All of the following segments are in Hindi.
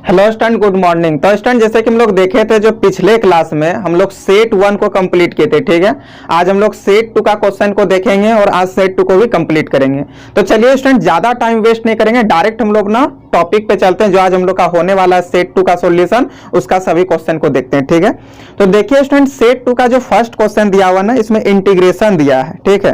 Hello student, good morning. तो स्टूडेंट जैसे कि हम लोग देखे थे जो पिछले क्लास में हम लोग सेट 1 को कंप्लीट किए थे, ठीक है। आज हम लोग सेट 2 का क्वेश्चन को देखेंगे और आज सेट 2 को भी कंप्लीट करेंगे। तो चलिए स्टूडेंट ज्यादा टाइम वेस्ट नहीं करेंगे, डायरेक्ट हम लोग ना टॉपिक पे चलते हैं। जो आज हम लोग का होने वाला है सेट 2 का सॉल्यूशन, उसका सभी क्वेश्चन को देखते हैं, ठीक है। तो देखिए स्टूडेंट, सेट 2 का जो फर्स्ट क्वेश्चन दिया हुआ ना, इसमें इंटीग्रेशन दिया है, ठीक है।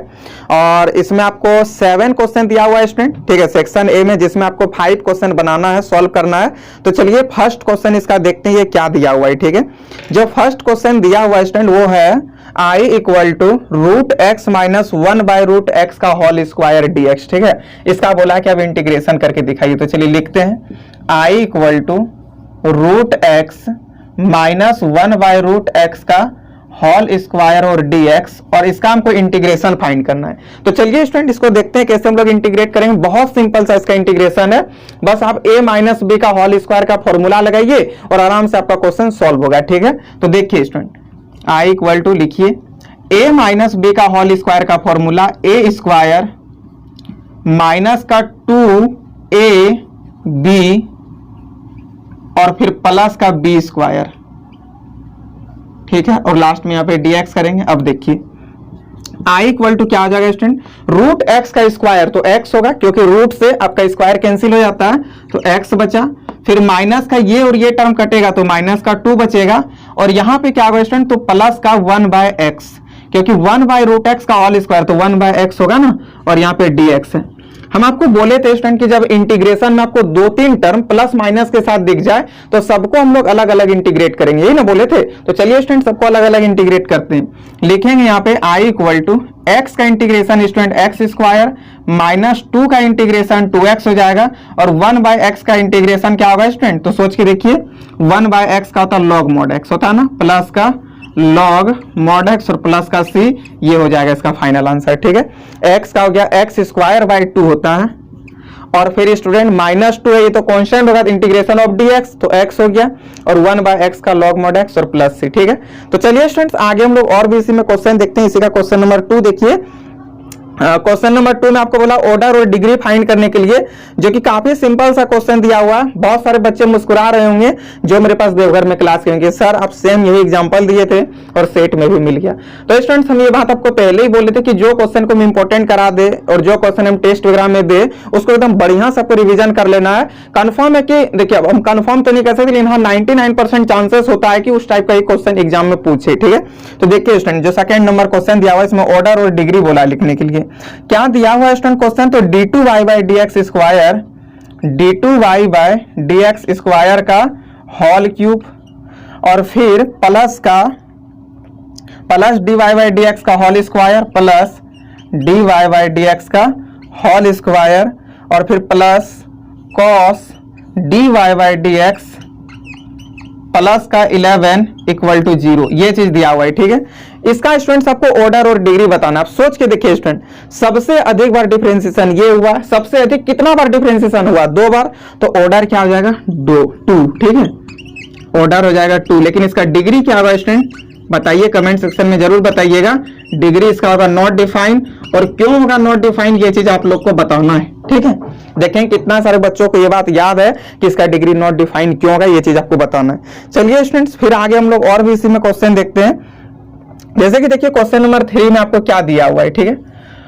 और इसमें आपको 7 क्वेश्चन दिया हुआ है स्टूडेंट, ठीक है, सेक्शन ए में, जिसमें आपको 5 क्वेश्चन बनाना है, सॉल्व करना है। तो चलिए फर्स्ट क्वेश्चन इसका देखते हैं ये क्या दिया हुआ है, ठीक है। जो फर्स्ट क्वेश्चन दिया हुआ है स्टूडेंट वो है I equal to root x minus 1 by root x का होल स्क्वायर dx, ठीक है। इसका बोला है कि अब इंटीग्रेशन करके दिखाइए। तो चलिए लिखते हैं I equal to root x minus 1 by root x का होल स्क्वायर और dx, और इसका हमको इंटीग्रेशन फाइंड करना है। तो चलिए स्टूडेंट इसको देखते हैं कैसे हम लोग इंटीग्रेट करेंगे। बहुत सिंपल सा इसका इंटीग्रेशन है, बस आप a माइनस बी का होल स्क्वायर का फॉर्मूला लगाइए और आराम से आपका क्वेश्चन सॉल्व होगा, ठीक है। तो देखिए स्टूडेंट, I इक्वल टू लिखिए a माइनस बी का होल स्क्वायर का फॉर्मूला a स्क्वायर माइनस का 2ab और फिर प्लस का b स्क्वायर, ठीक है। और लास्ट में यहाँ पे dx करेंगे। अब देखिए I इक्वल टू क्या हो जाएगा स्टूडेंट, रूट एक्स का स्क्वायर, तो x होगा क्योंकि रूट से आपका स्क्वायर कैंसिल हो जाता है, तो x बचा। फिर माइनस का ये और ये टर्म कटेगा तो माइनस का 2 बचेगा, और यहाँ पे क्या होगा स्टूडेंट, तो प्लस का 1 बाय एक्स, क्योंकि 1 बाय रूट एक्स का होल स्क्वायर तो 1 बाय एक्स होगा ना, और यहाँ पे dx है। हम आपको बोले थे स्टूडेंट कि जब इंटीग्रेशन में आपको 2-3 टर्म प्लस माइनस के साथ दिख जाए तो सबको हम लोग अलग अलग इंटीग्रेट करेंगे, यही ना बोले थे। तो चलिए स्टूडेंट सबको अलग अलग इंटीग्रेट करते हैं। लिखेंगे यहाँ पे I इक्वल टू एक्स का integration student x square minus 2 का इंटीग्रेशन 2x हो जाएगा, और 1 बाय एक्स का इंटीग्रेशन क्या होगा स्टूडेंट, तो सोच के देखिए 1 बाय एक्स का होता है लॉग मॉड एक्स होता है ना, प्लस का लॉग मॉड एक्स और प्लस का c, ये हो जाएगा इसका फाइनल आंसर, ठीक है। x का हो गया एक्स स्क्वायर बाय 2 होता है, और फिर स्टूडेंट माइनस 2 है, ये तो कांस्टेंट होगा, इंटीग्रेशन ऑफ dx, तो x हो गया, और 1 बाय एक्स का लॉग मॉड एक्स और प्लस c, ठीक है। तो चलिए स्टूडेंट्स आगे हम लोग और भी इसी में क्वेश्चन देखते हैं। इसी का क्वेश्चन नंबर 2 देखिए। क्वेश्चन नंबर 2 में आपको बोला ऑर्डर और डिग्री फाइंड करने के लिए, जो कि काफी सिंपल सा क्वेश्चन दिया हुआ है। बहुत सारे बच्चे मुस्कुरा रहे होंगे जो मेरे पास देवघर में क्लास के होंगे, सर आप सेम यही एग्जांपल दिए थे और सेट में भी मिल गया। तो स्टूडेंट्स हम ये बात आपको पहले ही बोले थे कि जो क्वेश्चन को हम इंपॉर्टेंट करा दे और जो क्वेश्चन हम टेस्ट वगैरह में दे उसको एकदम बढ़िया सबको रिविजन कर लेना है। कंफर्म है कि देखिए, अब हम कंफर्म तो नहीं कर सकते, लेकिन हाँ 99% चांसेस होता है कि उस टाइप का एक क्वेश्चन एग्जाम में पूछे, ठीक है। तो देखिए स्टूडेंट जो सेकंड नंबर क्वेश्चन दिया हुआ है, इसमें ऑर्डर और डिग्री बोला लिखने के लिए। क्या दिया हुआ है स्टूडेंट क्वेश्चन, तो d2y by dx square, d2y by dx square का होल क्यूब, और फिर प्लस का प्लस dy बाई dx का whole square plus dy by dx का होल स्क्वायर, और फिर plus cos dy by dx plus का 11 इक्वल टू 0, ये चीज दिया हुआ है, ठीक है। इसका स्टूडेंट्स आपको ऑर्डर और डिग्री बताना। आप सोच के देखिए स्टूडेंट, सबसे अधिक बार डिफरेंशिएशन ये हुआ, सबसे अधिक कितना बार डिफरेंशिएशन हुआ, 2 बार, तो ऑर्डर क्या हो जाएगा 2, ठीक है, ऑर्डर हो जाएगा 2। लेकिन इसका डिग्री क्या होगा स्टूडेंट, बताइए कमेंट सेक्शन में जरूर बताइएगा। डिग्री इसका होगा नॉट डिफाइंड, और क्यों होगा नॉट डिफाइंड ये चीज आप लोग को बताना है, ठीक है। देखें कितना सारे बच्चों को ये बात याद है कि इसका डिग्री नॉट डिफाइंड क्यों होगा, ये चीज आपको बताना है। चलिए स्टूडेंट्स फिर आगे हम लोग और भी इसी में क्वेश्चन देखते हैं। जैसे कि देखिए क्वेश्चन नंबर 3 में आपको क्या दिया हुआ है, ठीक है।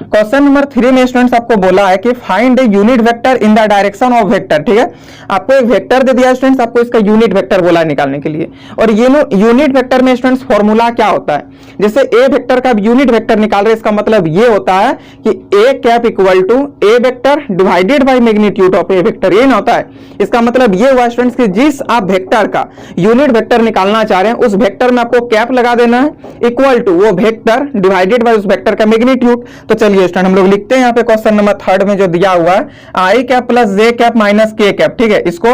क्वेश्चन नंबर 3 में स्टूडेंट्स आपको बोला है कि find a unit vector in the direction of vector, ठीक है। आपको एक वेक्टर दे दिया स्टूडेंट्स, आपको इसका यूनिट वेक्टर बोला है निकालने के लिए। और ये यूनिट वेक्टर में स्टूडेंट्स फॉर्मूला क्या होता है, जैसे ए वेक्टर का यूनिट वेक्टर निकाल रहे, इसका मतलब ये होता है कि A cap equal to A vector divided by magnitude of A vector, ये ना होता है। इसका मतलब ये हुआ स्टूडेंट्स कि जिस आप वेक्टर का यूनिट वेक्टर निकालना चाह रहे हैं उस वेक्टर में आपको कैप लगा देना है, इक्वल टू वो वेक्टर डिवाइडेड बाई उस वेक्टर का मैग्नीट्यूड। तो चलिए स्टूडेंट हम लोग लिखते हैं यहाँ पे क्वेश्चन नंबर 3 में जो दिया हुआ है आई कैप प्लस जे कैप माइनस के कैप, ठीक है। इसको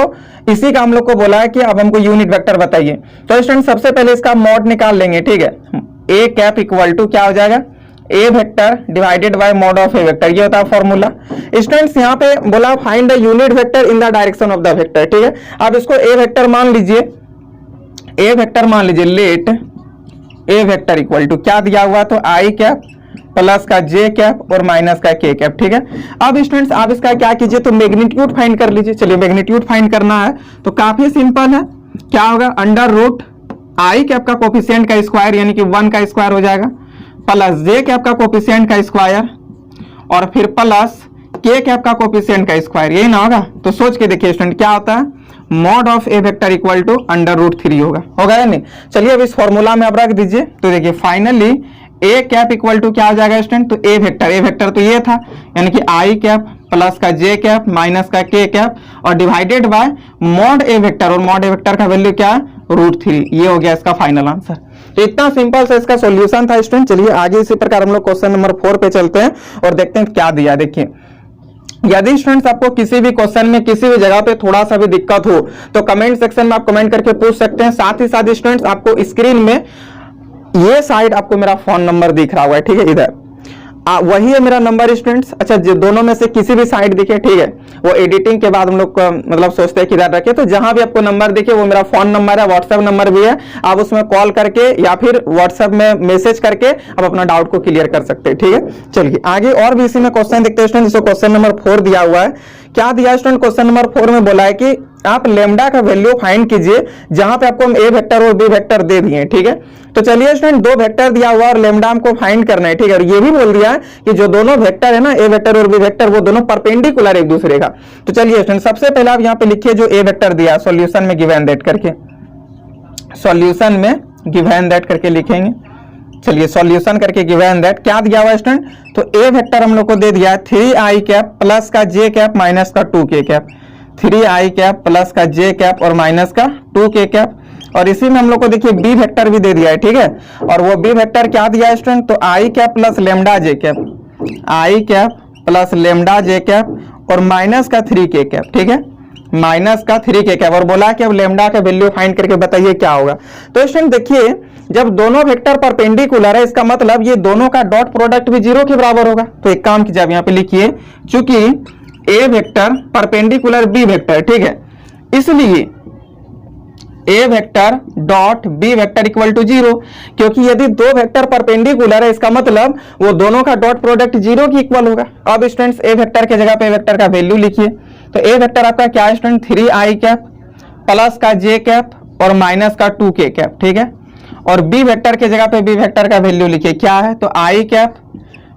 इसी का हम लोग को बोला है कि अब हमको यूनिट वेक्टर बताइए। तो स्टूडेंट सबसे पहले इसका मॉड निकाल लेंगे, ठीक है। ए कैप इक्वल टू क्या हो जाएगा, A vector divided by mod of A vector, ये होता है फॉर्मूला। स्टूडेंट्स यहाँ पे बोला find the unit vector in the direction of the vector, ठीक है। आप इसको ए वेक्टर मान लीजिए, ए वेक्टर मान लीजिए, let A vector equal to क्या दिया हुआ, तो आई कैप प्लस का जे कैप और माइनस का के कैप। ठीक है, अब स्टूडेंट्स आप इसका क्या कीजिए, तो मैग्नीट्यूड फाइंड कर लीजिए। चलिए मैग्नीट्यूड फाइंड करना है तो काफी सिंपल है, क्या होगा, अंडर रूट आई कैप का कोफिशिएंट का स्क्वायर यानी कि 1 का स्क्वायर हो जाएगा, प्लस जे कैप का कोफिशिएंट का स्क्वायर और फिर प्लस के कैप का कोफिशिएंट का स्क्वायर, यही ना होगा। तो सोच के देखिए स्टूडेंट क्या होता है, mod of A vector equal to under root 3 होगा या नहीं। चलिए अब इस फॉर्मूला में आप रख दीजिए, तो देखिए finally A cap equal to क्या हो जाएगा स्टूडेंट, तो ए वेक्टर तो ये था यानी कि आई कैप प्लस का जे कैप माइनस का के कैप और divided by mod A vector, और मॉड ए वेक्टर का वैल्यू क्या है, √3। ये हो गया इसका फाइनल आंसर। तो इतना सिंपल से इसका सॉल्यूशन था स्टूडेंट। चलिए आगे इसी प्रकार हम लोग क्वेश्चन नंबर 4 पे चलते हैं और देखते हैं क्या दिया। देखिए यदि स्टूडेंट्स आपको किसी भी क्वेश्चन में किसी भी जगह पे थोड़ा सा भी दिक्कत हो तो कमेंट सेक्शन में आप कमेंट करके पूछ सकते हैं। साथ ही साथ स्टूडेंट्स आपको स्क्रीन में ये साइड आपको मेरा फोन नंबर दिख रहा होगा, ठीक है, इधर वही है मेरा नंबर स्टूडेंट्स। अच्छा, जो दोनों में से किसी भी साइड दिखे, ठीक है, वो एडिटिंग के बाद हम लोग मतलब सोचते हैं किधर रखे, तो जहां भी आपको नंबर दिखे वो मेरा फोन नंबर है, व्हाट्सएप नंबर भी है, आप उसमें कॉल करके या फिर व्हाट्सएप में मैसेज करके आप अपना डाउट को क्लियर कर सकते हैं। ठीक है, चलिए आगे और भी इसी में क्वेश्चन देखते हैं स्टूडेंट। क्वेश्चन नंबर 4 दिया हुआ है, क्या दिया स्टूडेंट, क्वेश्चन नंबर 4 में बोला है कि आप लेमडा का वैल्यू फाइंड कीजिए जहां पे आपको हम ए वेक्टर और बी वेक्टर दे दिए। ठीक है, तो चलिए स्टूडेंट 2 वेक्टर दिया हुआ और लेमडा हमको फाइंड करना है। ठीक है, और ये भी बोल दिया है कि जो दोनों वेक्टर है ना, ए वेक्टर और बी वेक्टर, वो दोनों परपेंडिकुलर एक दूसरे का। तो चलिए स्टूडेंट सबसे पहले आप यहाँ पे लिखिए जो ए वेक्टर दिया सॉल्यूशन में गिवन दैट करके, सॉल्यूशन में गिवन दैट करके लिखेंगे। चलिए सॉल्यूशन करके गिवन दैट क्या दिया हुआ है स्टूडेंट, तो ए वेक्टर हम लोग को दे दिया है 3i कैप प्लस का जे कैप माइनस का 2k cap, 3i cap plus का जे कैप और माइनस का 2k कैप। और इसी में हम लोग को देखिए बी वेक्टर भी दे दिया है। ठीक है, और वो बी वेक्टर क्या दिया है स्टूडेंट, तो आई cap plus lambda J cap, I cap plus lambda J cap और माइनस का 3k कैप। ठीक है, माइनस का 3k कैप, और बोला कि अब लेमडा का वैल्यू फाइंड करके बताइए क्या होगा। तो स्टूडेंट देखिए जब दोनों वेक्टर परपेंडिकुलर है इसका मतलब ये दोनों का डॉट प्रोडक्ट भी 0 के बराबर होगा। तो एक काम कीजिए, आप यहाँ पे लिखिए चूंकि A vector perpendicular B vector, ठीक है, इसलिए A vector dot B vector equal to 0, क्योंकि यदि 2 वेक्टर परपेंडिकुलर है इसका मतलब वो दोनों का डॉट प्रोडक्ट 0 की इक्वल होगा। अब स्टूडेंट्स ए वेक्टर के जगह पे ए वेक्टर का वैल्यू लिखिए, तो ए वेक्टर आपका क्या है स्टूडेंट, 3i कैप प्लस का जे कैप और माइनस का 2k कैप। ठीक है, और बी वेक्टर के जगह पे बी वेक्टर का वैल्यू लिखिए, क्या है, तो i कैप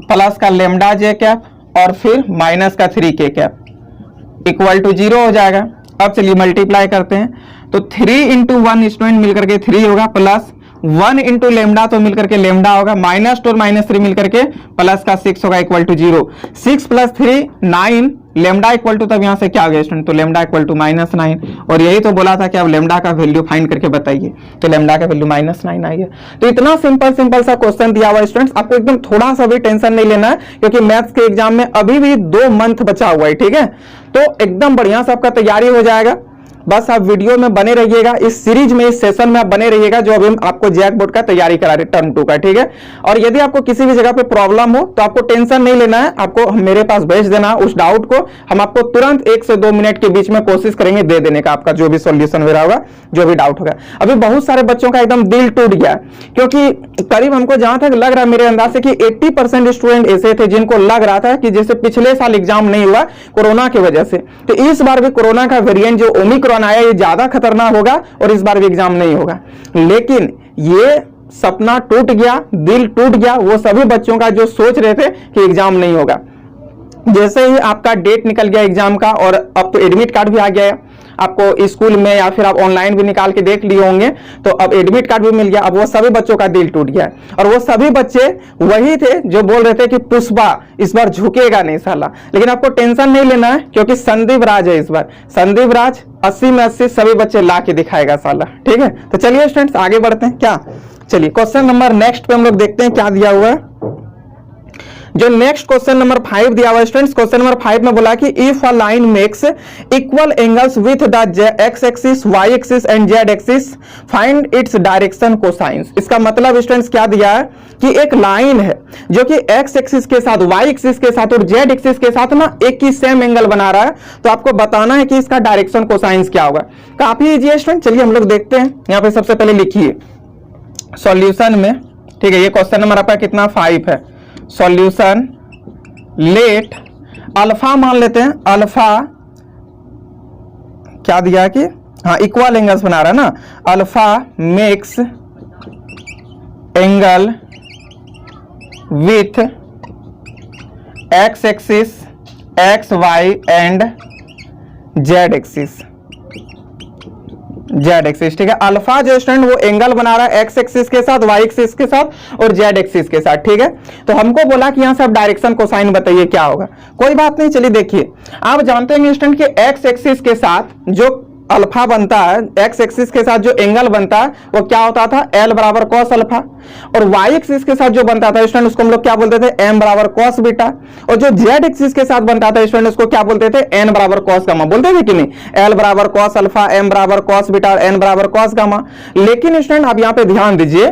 प्लस का लेमडा जे कैप और फिर माइनस का 3k कैप इक्वल टू 0 हो जाएगा। अब चलिए मल्टीप्लाई करते हैं, तो 3 × 1 स्टूडेंट मिलकर के 3 होगा, प्लस 1 × लेमडा तो मिलकर के लेमडा होगा, -2 और -3 मिलकर के प्लस का 6 होगा equal to 0। 6 + 3 9, lambda equal to, तब यहाँ से क्या हो गया स्टूडेंट, तो लेमडा इक्वल टू -9। और यही तो बोला था कि अब लेमडा का वैल्यू फाइंड करके बताइए, तो लेमडा का वैल्यू -9 आई है। तो इतना सिंपल सा क्वेश्चन दिया हुआ है स्टूडेंट्स, आपको एकदम थोड़ा सा भी टेंशन नहीं लेना है क्योंकि मैथ्स के एग्जाम में अभी भी 2 मंथ बचा हुआ है। ठीक है, तो एकदम बढ़िया से आपका तैयारी हो जाएगा। बस आप वीडियो में बने रहिएगा, इस सीरीज में, इस सेशन में आप बने रहिएगा जो अभी हम आपको जैक बोर्ड का तैयारी करा रहे टर्म 2 का। ठीक है, और यदि आपको किसी भी जगह पे प्रॉब्लम हो तो आपको टेंशन नहीं लेना है, आपको मेरे पास भेज देना उस डाउट को, हम आपको तुरंत 1 से 2 मिनट के बीच में कोशिश करेंगे दे देने का, आपका जो भी सॉल्यूशन मेरा होगा, जो भी डाउट होगा। अभी बहुत सारे बच्चों का एकदम दिल टूट गया क्योंकि करीब हमको जहां तक लग रहा है मेरे अंदाज से कि 80% स्टूडेंट ऐसे थे जिनको लग रहा था कि जैसे पिछले साल एग्जाम नहीं हुआ कोरोना की वजह से, तो इस बार भी कोरोना का वेरिएंट जो ओमिक्रॉन आया ये ज्यादा खतरनाक होगा और इस बार भी एग्जाम नहीं होगा। लेकिन ये सपना टूट गया, दिल टूट गया वो सभी बच्चों का जो सोच रहे थे कि एग्जाम नहीं होगा। जैसे ही आपका डेट निकल गया एग्जाम का और अब तो एडमिट कार्ड भी आ गया है, आपको स्कूल में या फिर आप ऑनलाइन भी निकाल के देख लिए होंगे, तो अब एडमिट कार्ड भी मिल गया। अब वो सभी बच्चों का दिल टूट गया और वो सभी बच्चे वही थे जो बोल रहे थे कि पुष्पा इस बार झुकेगा नहीं साला। लेकिन आपको टेंशन नहीं लेना है क्योंकि संदीप राज है, इस बार संदीप राज 80 में 80 सभी बच्चे ला के दिखाएगा साला। ठीक है, तो चलिए स्टूडेंट्स आगे बढ़ते हैं क्या। चलिए क्वेश्चन नंबर नेक्स्ट पे हम लोग देखते हैं क्या दिया हुआ है। जो नेक्स्ट क्वेश्चन नंबर 5 दिया हुआ है स्टूडेंट्स, क्वेश्चन नंबर 5 में बोला कि if a line makes equal angles with the x axis, y axis and z axis, find its direction cosines. इसका मतलब स्टूडेंट्स क्या दिया है कि एक लाइन है जो कि एक्स एक्सिस के साथ, वाई एक्सिस के साथ और जेड एक्सिस के साथ ना एक ही सेम एंगल बना रहा है, तो आपको बताना है कि इसका डायरेक्शन कोसाइंस क्या होगा। काफी इजी है स्टूडेंट, चलिए हम लोग देखते हैं। यहाँ पे सबसे पहले लिखिए सॉल्यूशन में, ठीक है, ये क्वेश्चन नंबर आपका कितना 5 है। सॉल्यूशन लेट अल्फा मान लेते हैं, अल्फा क्या दिया कि हाँ इक्वल एंगल्स बना रहा है ना, alpha makes angle with x axis, x y and z axis, z axis. ठीक है, अल्फा जो स्टूडेंट वो एंगल बना रहा है एक्स एक्सिस के साथ, वाई एक्सिस के साथ और जेड एक्सिस के साथ। ठीक है, तो हमको बोला कि यहां से आप डायरेक्शन कोसाइन बताइए क्या होगा। कोई बात नहीं, चलिए देखिए, आप जानते हैं स्टूडेंट कि एक्स एक्सिस के साथ जो अल्फा बनता है, एक्स एक्सिस के साथ जो एंगल बनता है वो क्या होता था, एल बराबर कॉस अल्फा, और वाई एक्सिस के साथ जो बनता था स्टूडेंट उसको हम लोग क्या बोलते थे, एम बराबर कॉस बीटा, और जो जेड एक्सिस के साथ बनता था स्टूडेंट उसको क्या बोलते थे, एन बराबर कॉस गामा बोलते थे कि नहीं, एल बराबर कॉस अल्फा, एम बराबर कॉस बीटा और एन बराबर कॉस गामा। लेकिन स्टूडेंट आप यहाँ पे ध्यान दीजिए,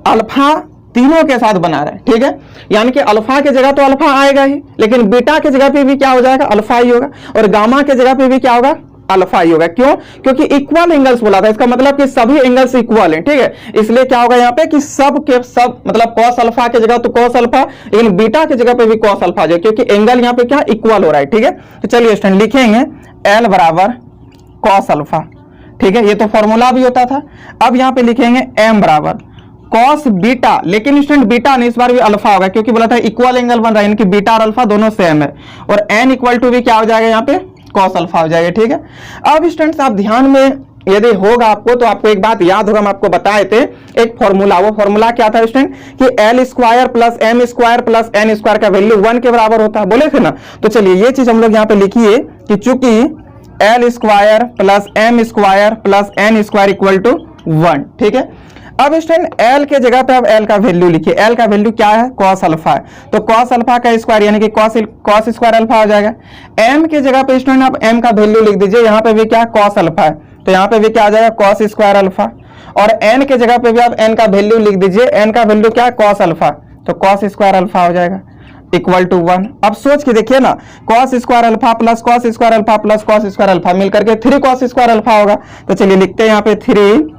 अल्फा तीनों के साथ बना रहा है। ठीक है, यानी कि अल्फा की जगह तो अल्फा आएगा ही, लेकिन बीटा की जगह पे भी क्या हो जाएगा, अल्फा ही होगा, और गामा की जगह पे भी क्या होगा, अल्फा ही होगा। क्यों, क्योंकि इक्वल एंगल्स बोला था, इसका मतलब कि सभी एंगल्स इक्वल हैं। ठीक है, इसलिए क्या होगा यहाँ पे कि सब के सब मतलब कॉस अल्फा की जगह तो कॉस अल्फा, लेकिन बीटा की जगह पे भी कॉस अल्फा जो, क्योंकि एंगल यहाँ पे क्या इक्वल हो रहा है। ठीक है, तो चलिए स्टूडेंट लिखेंगे एल बराबर कॉस अल्फा। ठीक है, ये तो फॉर्मूला भी होता था। अब यहाँ पे लिखेंगे एम बराबर कॉस बीटा, लेकिन स्टूडेंट बीटा नहीं, इस बार भी अल्फा होगा, क्योंकि बोला था इक्वल एंगल बन रहा है, यानी कि बीटा और अल्फा दोनों सेम है, और एन इक्वल टू भी क्या हो जाएगा यहाँ पे, कॉस अल्फा हो जाएगा। ठीक है, अब स्टूडेंट्स आप ध्यान में यदि होगा आपको तो आपको एक बात याद होगा, हम आपको बताए थे एक फॉर्मूला, वो फॉर्मूला क्या था स्टूडेंट कि l square plus m square plus n square का वैल्यू 1 के बराबर होता है, बोले थे ना। तो चलिए ये चीज हम लोग यहाँ पे लिखिए कि चूंकि l square plus m square plus n square equal to 1। ठीक है, अब स्टूडेंट एल के जगह पे अब एल का वैल्यू लिखिए, एल का वैल्यू क्या है, कॉस अल्फा है, तो कॉस अल्फा का स्क्वायर यानी कि कॉस स्क्वायर अल्फा हो जाएगा। एम के जगह पे स्टूडेंट आप एम का वैल्यू लिख दीजिए, यहाँ पे भी क्या कॉस अल्फा है, तो यहाँ पे भी क्या आ जाएगा, कॉस स्क्वायर अल्फा, और एन के जगह पे भी आप एन का वैल्यू लिख दीजिए, एन का वैल्यू क्या है, कॉस अल्फा, तो कॉस स्क्वायर अल्फा हो जाएगा इक्वल टू 1। अब सोच के देखिए ना, cos square alpha plus cos square alpha plus cos square alpha मिलकर के 3 कॉस स्क्वायर अल्फा होगा। तो चलिए लिखते हैं यहाँ पे 3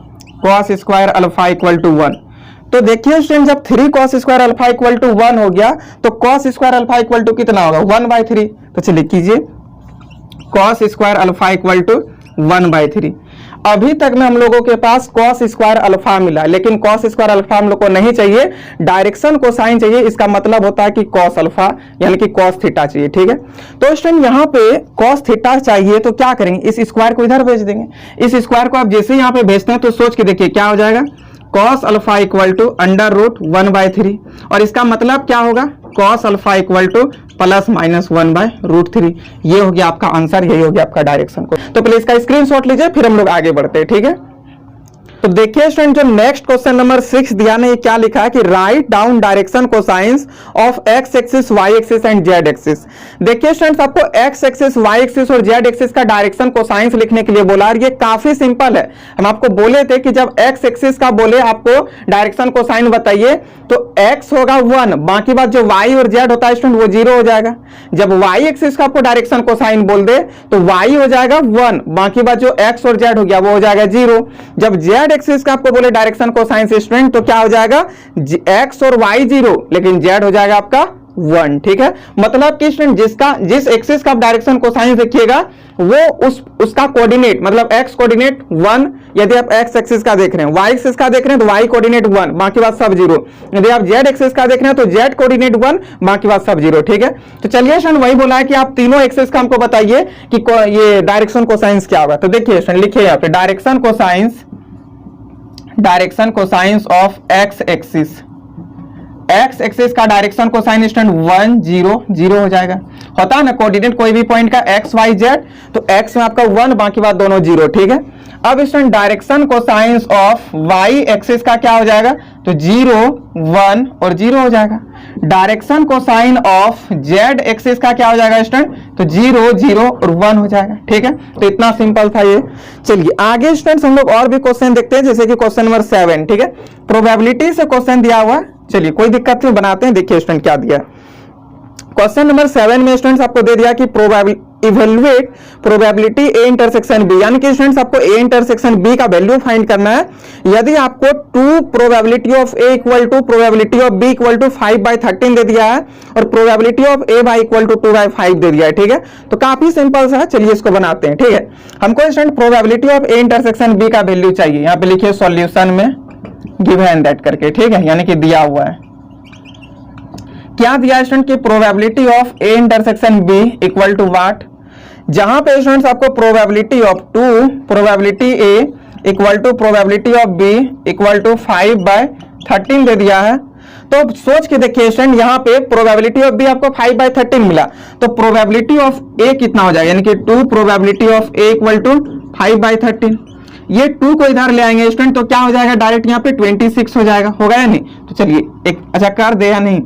cos square alpha equal to 1। तो देखिए स्टूडेंट, जब 3 cos square alpha equal to 1 हो गया तो cos square alpha equal to कितना होगा, 1/3। तो चलिए कीजिए cos square alpha equal to 1/3। अभी तक में हम लोगों के पास कॉस स्क्वायर अल्फा मिला, लेकिन कॉस स्क्वायर अल्फा हम लोग को नहीं चाहिए, डायरेक्शन कोसाइन चाहिए। इसका मतलब होता है कि कॉस अल्फा यानी कि कॉस थीटा चाहिए। ठीक है, तो स्टूडेंट यहाँ पे कॉस थीटा चाहिए तो क्या करेंगे, इस स्क्वायर को इधर भेज देंगे। इस स्क्वायर को आप जैसे यहाँ पे भेजते हैं तो सोच के देखिए क्या हो जाएगा, कॉस अल्फा इक्वल टू √1/3, और इसका मतलब क्या होगा, cos alpha equal two plus minus 1/√3। ये हो गया आपका आंसर, यही हो गया आपका डायरेक्शन को। तो प्लीज इसका स्क्रीनशॉट लीजिए, फिर हम लोग आगे बढ़ते हैं। ठीक है, तो देखिए स्टूडेंट, जो नेक्स्ट क्वेश्चन नंबर 6 दिया ने, ये क्या लिखा है कि right down direction cosines of x axis, y axis and z axis. देखिए स्टूडेंट्स, आपको एक्स एक्सिस, वाई एक्सिस और जेड एक्सिस का डायरेक्शन कोसाइंस लिखने के लिए बोला, और ये काफी सिंपल है। हम आपको बोले थे कि जब एक्स एक्सिस का बोले आपको डायरेक्शन कोसाइन बताइए तो एक्स होगा 1, बाकी बात जो वाई और जेड होता है स्टूडेंट वो 0 हो जाएगा। जब वाई एक्सिस का आपको डायरेक्शन कोसाइन बोल दे तो वाई हो जाएगा 1, बाकी बात जो एक्स और जेड हो गया वो हो जाएगा 0। जब जेड एक्सिस का आपको बोले डायरेक्शन कोसाइन स्टूडेंट तो क्या हो जाएगा, एक्स और वाई 0, लेकिन जेड हो जाएगा आपका 1। ठीक है, मतलब कि स्टूडेंट जिस एक्सिस का आप डायरेक्शन कोसाइन देखिएगा वो उसका कोऑर्डिनेट मतलब एक्स कोऑर्डिनेट 1, यदि आप एक्स एक्सिस का देख रहे हैं, वाई एक्सिस का देख रहे हैं तो वाई कोऑर्डिनेट 1, बाकी बात सब 0। यदि आप जेड एक्सिस का देख रहे हैं तो जेड कोऑर्डिनेट 1, बाकी बात सब 0। ठीक है, तो चलिए स्टूडेंट वही बोला है कि आप तीनों एक्सिस का हमको बताइए कि ये डायरेक्शन कोसाइंस क्या होगा। तो देखिए स्टूडेंट लिखिए यहाँ पे direction cosines of x axis, x axis का डायरेक्शन कोसाइन स्टूडेंट 1 0 0 हो जाएगा। होता है ना कोऑर्डिनेट कोई भी पॉइंट का एक्स वाई जेड, तो एक्स में आपका 1, बाकी बात दोनों 0। ठीक है, अब student direction cosines of y axis का क्या हो जाएगा, तो 0 1 और 0 हो जाएगा। Direction cosine of Z axis का क्या हो जाएगा स्टूडेंट, तो 0 0 और 1 हो जाएगा। ठीक है, तो इतना सिंपल था ये। चलिए आगे स्टूडेंट्स हम लोग और भी क्वेश्चन देखते हैं, जैसे कि क्वेश्चन नंबर 7। ठीक है, प्रोबेबिलिटी से क्वेश्चन दिया हुआ है, चलिए कोई दिक्कत नहीं, बनाते हैं। देखिए स्टूडेंट क्या दिया क्वेश्चन नंबर 7 में स्टूडेंट्स आपको दे दिया कि evaluate probability A intersection B, यानी कि स्टूडेंट्स आपको ए इंटरसेक्शन बी का वैल्यू फाइंड करना है। यदि आपको 2 probability of A equal to probability of B equal to 5/13 दे दिया है और probability of A by equal to 2/5 दे दिया है, ठीक है। तो काफी सिंपल सा है, चलिए इसको बनाते हैं, ठीक है। हमको student probability of A intersection B का वैल्यू चाहिए, यहाँ पे लिखिए सॉल्यूशन में गिवन दैट करके, ठीक है, यानी कि दिया हुआ है। क्या दिया है स्टूडेंट की probability of A intersection B equal to what, जहां पे स्टूडेंट्स आपको probability of 2 probability A equal to probability of B equal to 5/13 दे दिया है। तो सोच के देखिए स्टूडेंट, यहाँ पे प्रोबेबिलिटी ऑफ बी आपको 5/13 मिला, तो प्रोबेबिलिटी ऑफ ए कितना हो जाएगा, यानी कि 2 probability of A equal to 5/13। ये 2 को इधर ले आएंगे स्टूडेंट, तो क्या हो जाएगा डायरेक्ट यहाँ पे 26 हो जाएगा, होगा या नहीं। तो चलिए एक अच्छा कर दे या नहीं,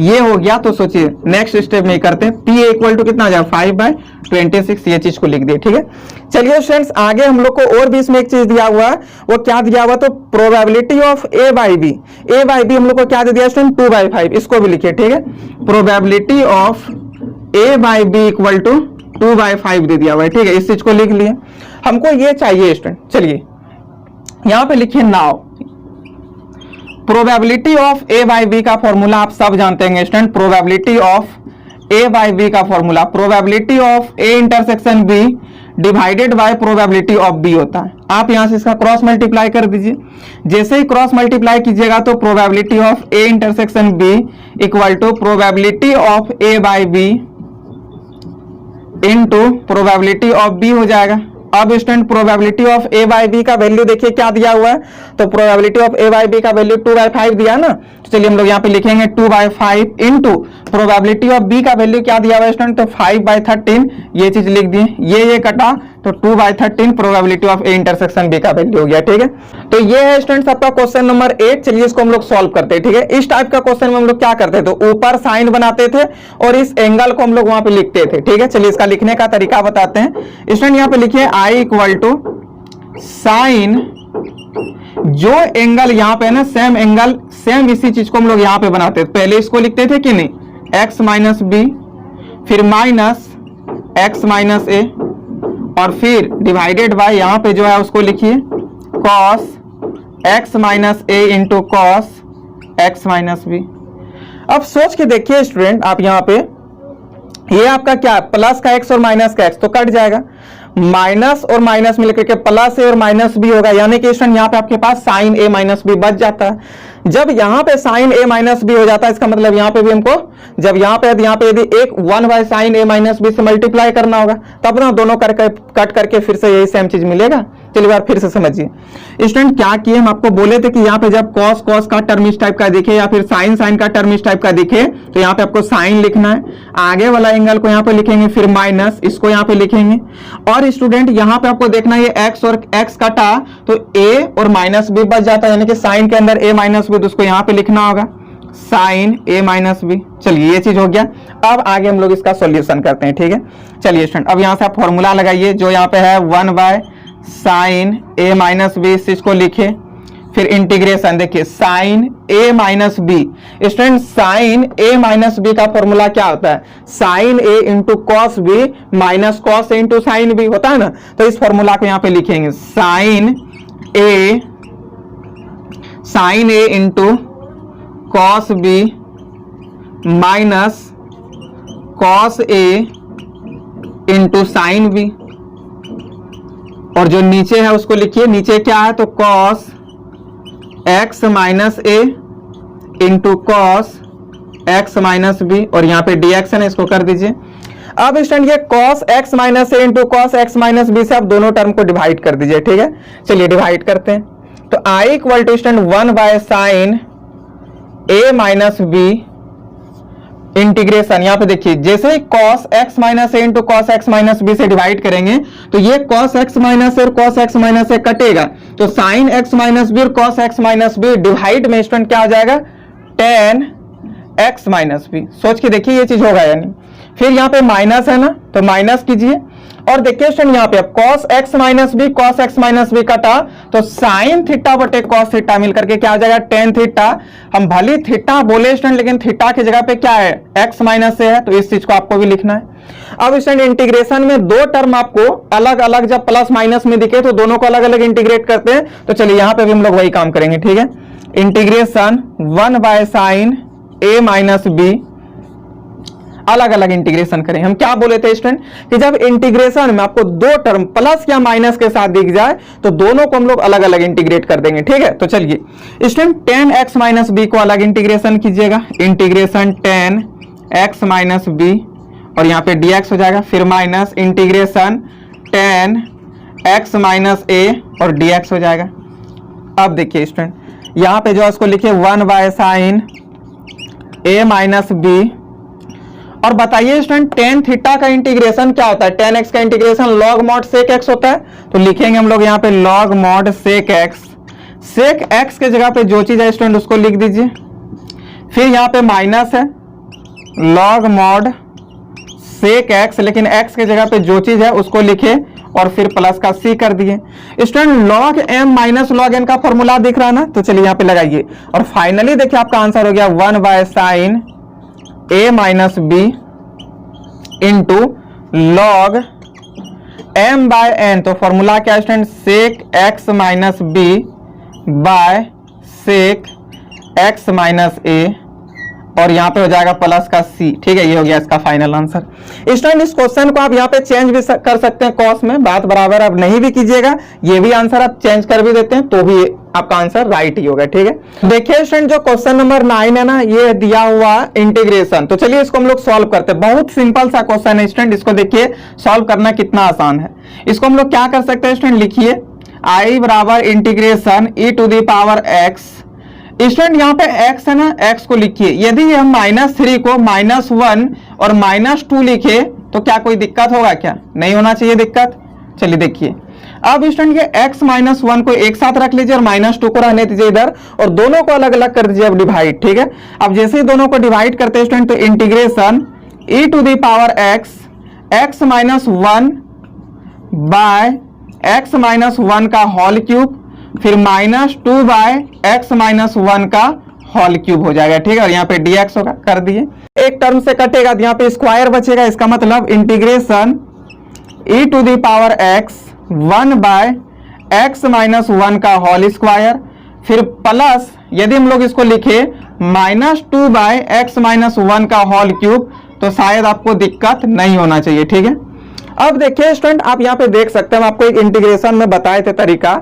ये हो गया। तो सोचिए नेक्स्ट स्टेप में करते हैं, पी इक्वल टू कितना हो जाएगा 5/26, ये चीज को लिख दिए, ठीक है। चलिए फ्रेंड्स आगे हम लोग को और भी इसमें एक चीज दिया हुआ है, वो क्या दिया हुआ, तो probability of A by B हम लोग को क्या दे दिया स्टूडेंट 2/5, इसको भी लिखिए, ठीक है। Probability of A by B equal to 2/5 दे दिया हुआ है, ठीक है, इस चीज को लिख लिए। हमको ये चाहिए स्टूडेंट, चलिए यहां पे लिखिए now probability of A by B का फॉर्मूला आप सब जानते हैं student. Probability of A by B का formula probability of A intersection B divided by probability of B होता है। आप यहां से इसका क्रॉस मल्टीप्लाई कर दीजिए, जैसे ही क्रॉस मल्टीप्लाई कीजिएगा तो probability of A intersection B equal to probability of A by B into probability of B हो जाएगा। अब student probability of A by B का वैल्यू देखिए क्या दिया हुआ है, तो probability of A by B का वैल्यू 2/5 दिया ना, तो चलिए हम लोग यहाँ पे लिखेंगे 2/5 इनटू प्रोबेबिलिटी ऑफ बी का वैल्यू क्या दिया हुआ है स्टूडेंट, तो 5/13, ये चीज लिख दिए, ये कटा तो 2/13 probability of A intersection B का वैल्यू हो गया, ठीक है। तो ये है स्टूडेंट्स आपका क्वेश्चन नंबर 8। चलिए इसको हम लोग सॉल्व करते हैं, ठीक है। इस टाइप का क्वेश्चन में हम लोग क्या करते थे, तो ऊपर साइन बनाते थे और इस एंगल को हम लोग वहां पे लिखते थे, ठीक है। चलिए इसका लिखने का तरीका बताते हैं स्टूडेंट। यहाँ पे लिखिए I इक्वल टू साइन, जो एंगल यहाँ पे है ना सेम एंगल, सेम इसी चीज को हम लोग यहाँ पे बनाते थे। पहले इसको लिखते थे कि नहीं, x माइनस बी, फिर माइनस x माइनस ए, और फिर डिवाइडेड बाय यहाँ पे जो है उसको लिखिए cos x minus A into cos X minus B. अब सोच के देखिए स्टूडेंट, आप यहाँ पे ये आपका क्या प्लस का x और माइनस का x तो कट जाएगा, माइनस और माइनस मिलकर के प्लस ए और माइनस बी होगा, यानी कि स्टूडेंट यहाँ पे आपके पास साइन ए माइनस बी बच जाता है। जब यहाँ पे साइन ए माइनस बी हो जाता है, इसका मतलब यहाँ पे भी हमको जब यहाँ पे यदि एक 1/sin a माइनस बी से मल्टीप्लाई करना होगा, तब ना दोनों करके कट करके फिर से यही सेम चीज मिलेगा। चलिए बार फिर से समझिए स्टूडेंट, क्या किए हम आपको बोले थे कि यहाँ पे जब कॉस कॉस का टर्म इस टाइप का दिखे या फिर साइन साइन का टर्म इस टाइप का दिखे, तो यहाँ पे आपको साइन लिखना है, आगे वाला एंगल को यहाँ पे लिखेंगे, फिर माइनस इसको यहाँ पे लिखेंगे। और स्टूडेंट यहाँ पे आपको देखना है एक्स और एक्स कटा तो ए और माइनस बी बच जाता है, यानी कि साइन के अंदर ए माइनस बी, तो उसको यहाँ पे लिखना होगा साइन ए माइनस बी। चलिए ये चीज हो गया। अब आगे हम लोग इसका सॉल्यूशन करते हैं, ठीक है। चलिए स्टूडेंट अब यहाँ से आप फॉर्मूला लगाइए, जो यहाँ पे है 1/sin a माइनस बी, इसको लिखे, फिर इंटीग्रेशन देखिए sine a minus B. Student sine a minus B का फॉर्मूला क्या होता है, sine a into cos B minus cos A into sine B होता है ना। तो इस फॉर्मूला को यहाँ पे लिखेंगे sine a into cos B minus cos A into sine B, और जो नीचे है उसको लिखिए, नीचे क्या है तो cos X minus A into cos X minus B, और यहाँ पे dx है, इसको कर दीजिए। अब स्टूडेंट ये cos x minus A into cos X minus B से आप दोनों टर्म को डिवाइड कर दीजिए, ठीक है। चलिए डिवाइड करते हैं, तो I equal to student 1/sin a minus B integration, यहाँ पे देखिए जैसे ही cos x minus A into cos X minus B से डिवाइड करेंगे तो ये cos x माइनस ए और cos x माइनस ए कटेगा, तो sin x माइनस बी और cos x minus B divide में स्टूडेंट क्या हो जाएगा tan x माइनस बी। सोच के देखिए ये चीज होगा यानी। फिर यहाँ पे माइनस है ना, तो माइनस कीजिए, और देखिए स्टूडेंट यहाँ पे cos x minus B, cos x minus B कटा तो साइन थीटा बटे cos थीटा मिलकर के क्या आ जाएगा tan थीटा। हम भले थीटा बोले स्टूडेंट लेकिन थीटा की जगह पे क्या है x माइनस है, तो इस चीज को आपको भी लिखना है। अब स्टूडेंट इंटीग्रेशन में दो टर्म आपको अलग अलग जब प्लस माइनस में दिखे तो दोनों को अलग अलग इंटीग्रेट करते हैं, तो चलिए यहाँ पे भी हम लोग वही काम करेंगे। ठीक है, integration 1 by sine a minus B, अलग अलग इंटीग्रेशन करें। हम क्या बोले थे स्टूडेंट कि जब इंटीग्रेशन में आपको दो टर्म प्लस या माइनस के साथ दिख जाए तो दोनों को हम लोग अलग अलग इंटीग्रेट कर देंगे। ठीक है, तो चलिए student tan x minus B को अलग इंटीग्रेशन कीजिएगा, integration tan x minus B और यहाँ पे dx हो जाएगा, फिर minus integration tan x minus a और dx हो जाएगा। अब देखिए स्टूडेंट यहाँ पे जो इसको लिखिए 1 by sine a minus B, और बताइए स्टूडेंट tan थीटा का इंटीग्रेशन क्या होता है, tan x का integration log mod sec x होता है, तो लिखेंगे हम लोग यहाँ पे log mod sec x। sec x के जगह पे जो चीज है स्टूडेंट उसको लिख दीजिए, फिर यहाँ पे माइनस है log mod sec x, लेकिन x के जगह पे जो चीज है उसको लिखे और फिर प्लस का c कर दिए। Student log m minus log n का फॉर्मूला दिख रहा है ना, तो चलिए यहाँ पे लगाइए और फाइनली देखिए आपका आंसर हो गया 1 by sine a minus B into log m by n, तो फॉर्मूला क्या student sec x minus B by sec x minus a और यहाँ पे हो जाएगा प्लस का c। ठीक है, ये हो गया इसका फाइनल आंसर। स्टूडेंट इस क्वेश्चन को आप यहाँ पे चेंज भी कर सकते हैं कॉस में, बात बराबर आप नहीं भी कीजिएगा, ये भी आंसर आप चेंज कर भी देते हैं तो भी आपका आंसर राइट ही होगा। ठीक है, देखिए स्टूडेंट जो क्वेश्चन नंबर 9 है ना, ये दिया हुआ इंटीग्रेशन, तो चलिए इसको हम लोग सॉल्व करते हैं। बहुत सिंपल सा क्वेश्चन है स्टूडेंट, इसको देखिए सॉल्व करना कितना आसान है। इसको हम लोग क्या कर सकते हैं स्टूडेंट, लिखिए i बराबर integration e to the power x। Student यहाँ पे x है ना, x को लिखिए, यदि हम -3 को -1 और -2 लिखे तो क्या कोई दिक्कत होगा, क्या नहीं होना चाहिए दिक्कत। चलिए देखिए अब स्टूडेंट ये x -1 को एक साथ रख लीजिए और -2 को रहने दीजिए इधर, और दोनों को अलग अलग कर दीजिए अब डिवाइड। ठीक है, अब जैसे ही दोनों को डिवाइड करते हैं स्टूडेंट तो integration e to the power x -1 by x -1 का होल क्यूब, फिर -2 बाय x -1 का होल क्यूब हो जाएगा। ठीक है, और यहाँ पे dx होगा, कर दिए। एक टर्म से कटेगा तो यहाँ पे स्क्वायर बचेगा, इसका मतलब integration e to the power x 1 by x -1 का होल स्क्वायर, फिर प्लस यदि हम लोग इसको लिखे -2 बाय x -1 का होल क्यूब तो शायद आपको दिक्कत नहीं होना चाहिए। ठीक है, अब देखिए स्टूडेंट आप यहाँ पे देख सकते हैं, हम आपको एक इंटीग्रेशन में बताए थे तरीका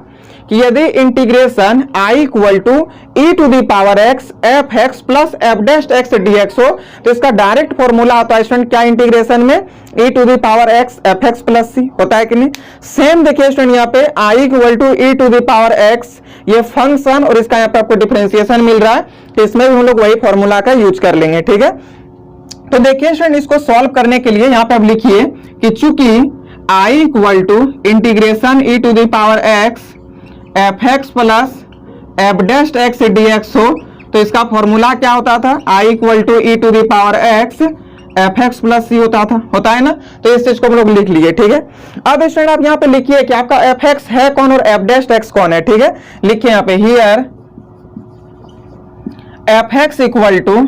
कि यदि integration i equal to e to the power x F x plus F dash x dx हो तो इसका डायरेक्ट फॉर्मूला आता है स्टूडेंट क्या इंटीग्रेशन में, e to the power x F x plus C होता है कि नहीं। सेम देखिए स्टूडेंट यहाँ पे i equal to e to the power x, ये फंक्शन और इसका यहाँ पे आपको डिफरेंशिएशन मिल रहा है, तो इसमें भी हम लोग वही फॉर्मूला का यूज कर लेंगे। ठीक है, तो देखिए स्टूडेंट इसको सॉल्व करने के लिए यहाँ पे अब लिखिए कि चूंकि i equal to integration e to the power x F x plus F dash x dx हो तो इसका फॉर्मूला क्या होता था, i equal to e to the power x F x plus C होता है ना, तो इस चीज को हम लोग लिख लिए। ठीक है, अब स्टूडेंट आप यहाँ पे लिखिए कि आपका एफ एक्स है कौन और एफ डैश एक्स कौन है। ठीक है, लिखिए यहाँ पे here f x equal to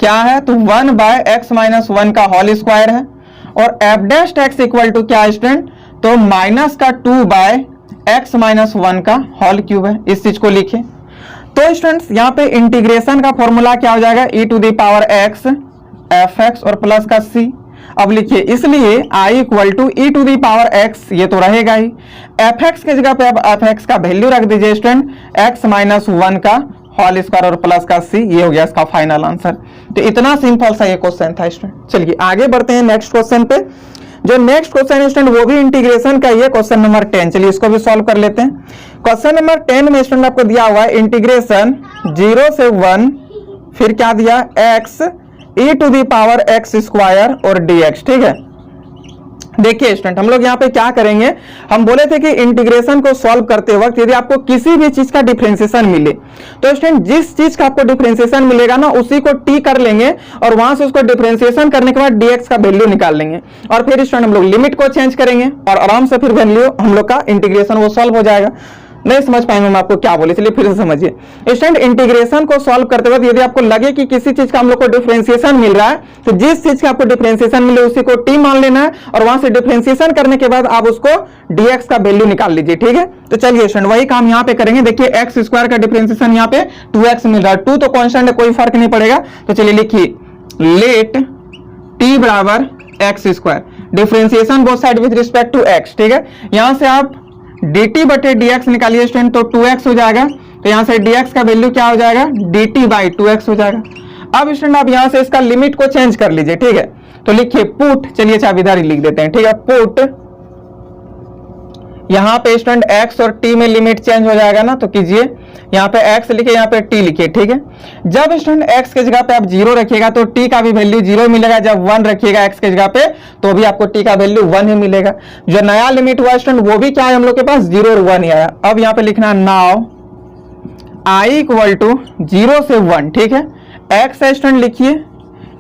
क्या है, तो 1 बाय x -1 का होल स्क्वायर है, और f dash x equal to क्या है स्टूडेंट, तो माइनस का 2 बाय x -1 का होल क्यूब है, इस चीज को लिखे। तो स्टूडेंट्स यहाँ पे इंटीग्रेशन का फॉर्मूला क्या हो जाएगा, e to the power x F x और प्लस का c। अब लिखिए इसलिए i equal to e to the power x, ये तो रहेगा ही, एफ एक्स के जगह पे अब एफ एक्स का वैल्यू रख दीजिए स्टूडेंट x -1 का होल स्क्वायर और प्लस का c, ये हो गया इसका फाइनल आंसर। तो इतना सिंपल सा ये क्वेश्चन था स्टूडेंट। चलिए आगे बढ़ते हैं नेक्स्ट क्वेश्चन पे। जो नेक्स्ट क्वेश्चन है स्टूडेंट वो भी इंटीग्रेशन का ये क्वेश्चन नंबर 10, चलिए इसको भी सॉल्व कर लेते हैं। क्वेश्चन नंबर 10 में स्टूडेंट आपको दिया हुआ है इंटीग्रेशन 0 से 1 फिर क्या दिया x e to the power x square और dx। ठीक है, देखिए स्टूडेंट, हम लोग यहाँ पे क्या करेंगे, हम बोले थे कि इंटीग्रेशन को सॉल्व करते वक्त यदि आपको किसी भी चीज का डिफरेंशिएशन मिले तो स्टूडेंट जिस चीज का आपको डिफरेंशिएशन मिलेगा ना उसी को टी कर लेंगे और वहां से उसको डिफरेंशिएशन करने के बाद डीएक्स का वैल्यू निकाल लेंगे और फिर स्टूडेंट हम लोग लिमिट को चेंज करेंगे और आराम से फिर वैल्यू हम लोग का इंटीग्रेशन वो सॉल्व हो जाएगा। नहीं समझ पाएंगे हम आपको क्या बोले, चलिए फिर से समझिए। स्टूडेंट इंटीग्रेशन को सॉल्व करते वक्त यदि आपको लगे कि किसी चीज का हम लोग को डिफरेंशिएशन मिल रहा है तो जिस चीज का आपको डिफरेंशिएशन मिले उसी को टी मान लेना है और वहां से डिफरेंशिएशन करने के बाद आप उसको डीएक्स का वैल्यू निकाल लीजिए। ठीक है, तो चलिए स्टूडेंट वही काम यहाँ पे करेंगे। देखिए एक्स स्क्वायर का डिफरेंशिएशन यहाँ पे 2x मिल रहा है, 2 तो कांस्टेंट है, कोई फर्क नहीं पड़ेगा। तो चलिए लिखिए लेट टी बराबर x square, differentiation both side with respect to x. ठीक है, यहां से आप dt बटे dx निकालिए स्टूडेंट, तो 2x हो जाएगा, तो यहां से dx का वैल्यू क्या हो जाएगा, dt बाई 2x हो जाएगा। अब स्टूडेंट आप यहां से इसका लिमिट को चेंज कर लीजिए। ठीक है, तो लिखिए पुट, चलिए अच्छा इधर ही लिख देते हैं। ठीक है, पुट यहां पे स्टूडेंट x और t में लिमिट चेंज हो जाएगा ना, तो कीजिए यहाँ पे x लिखिए, यहाँ पे t लिखिए। ठीक है, जब स्टूडेंट x के जगह पे आप 0 रखिएगा तो t का भी वैल्यू 0 मिलेगा, जब 1 रखिएगा x के जगह पे तो भी आपको t का वैल्यू 1 ही मिलेगा। जो नया लिमिट हुआ स्टूडेंट वो भी क्या है हम लोग के पास 0 और 1 ही आया। अब यहाँ पे लिखना नाउ i इक्वल टू 0 से 1। ठीक है, x है स्टूडेंट लिखिए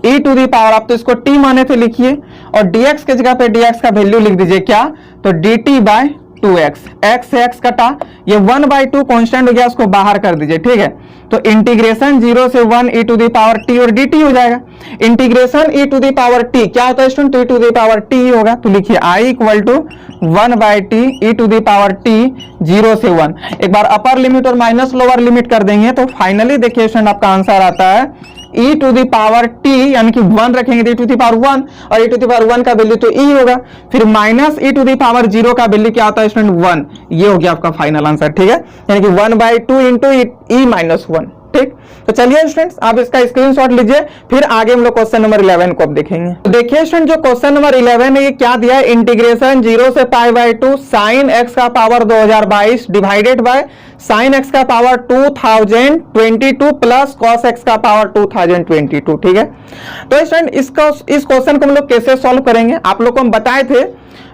e टू दी पावर, आप तो इसको t माने थे लिखिए, और dx के जगह पे dx का वैल्यू लिख दीजिए क्या, तो dt बाय 2x, x से x कटा, ये 1/2 कांस्टेंट हो गया, उसको बाहर कर दीजिए। ठीक है, तो इंटीग्रेशन 0 से 1 e to the power t और dt हो जाएगा। Integration e to the power t क्या होता है स्टूडेंट, तो e to the power t ही होगा। तो लिखिए i equal to 1/t e to the power t 0 से 1। एक बार अपर लिमिट और माइनस लोअर लिमिट कर देंगे तो फाइनली देखिए स्टूडेंट आपका आंसर आता है e to the power t, यानी कि 1 रखेंगे तो e टू दी पावर 1, और e टू दी पावर 1 का वैल्यू तो e होगा, फिर minus e to the power 0 का वैल्यू क्या आता है स्टूडेंट 1। ये हो गया आपका फाइनल आंसर। ठीक है, यानी कि 1/2 इंटू e माइनस 1। ठीक, तो चलिए स्टूडेंट्स आप इसका स्क्रीनशॉट लीजिए, फिर आगे हम लोग क्वेश्चन नंबर 11 को अब देखेंगे। तो देखिए स्टूडेंट जो क्वेश्चन नंबर 11 है ये क्या दिया है, इंटीग्रेशन 0 से π/2 sin x का power 2022 divided by sin x का पावर 2022 प्लस cos x का पावर 2022। ठीक है, तो स्टूडेंट इस क्वेश्चन को हम लोग कैसे सॉल्व करेंगे, आप लोग को हम बताए थे,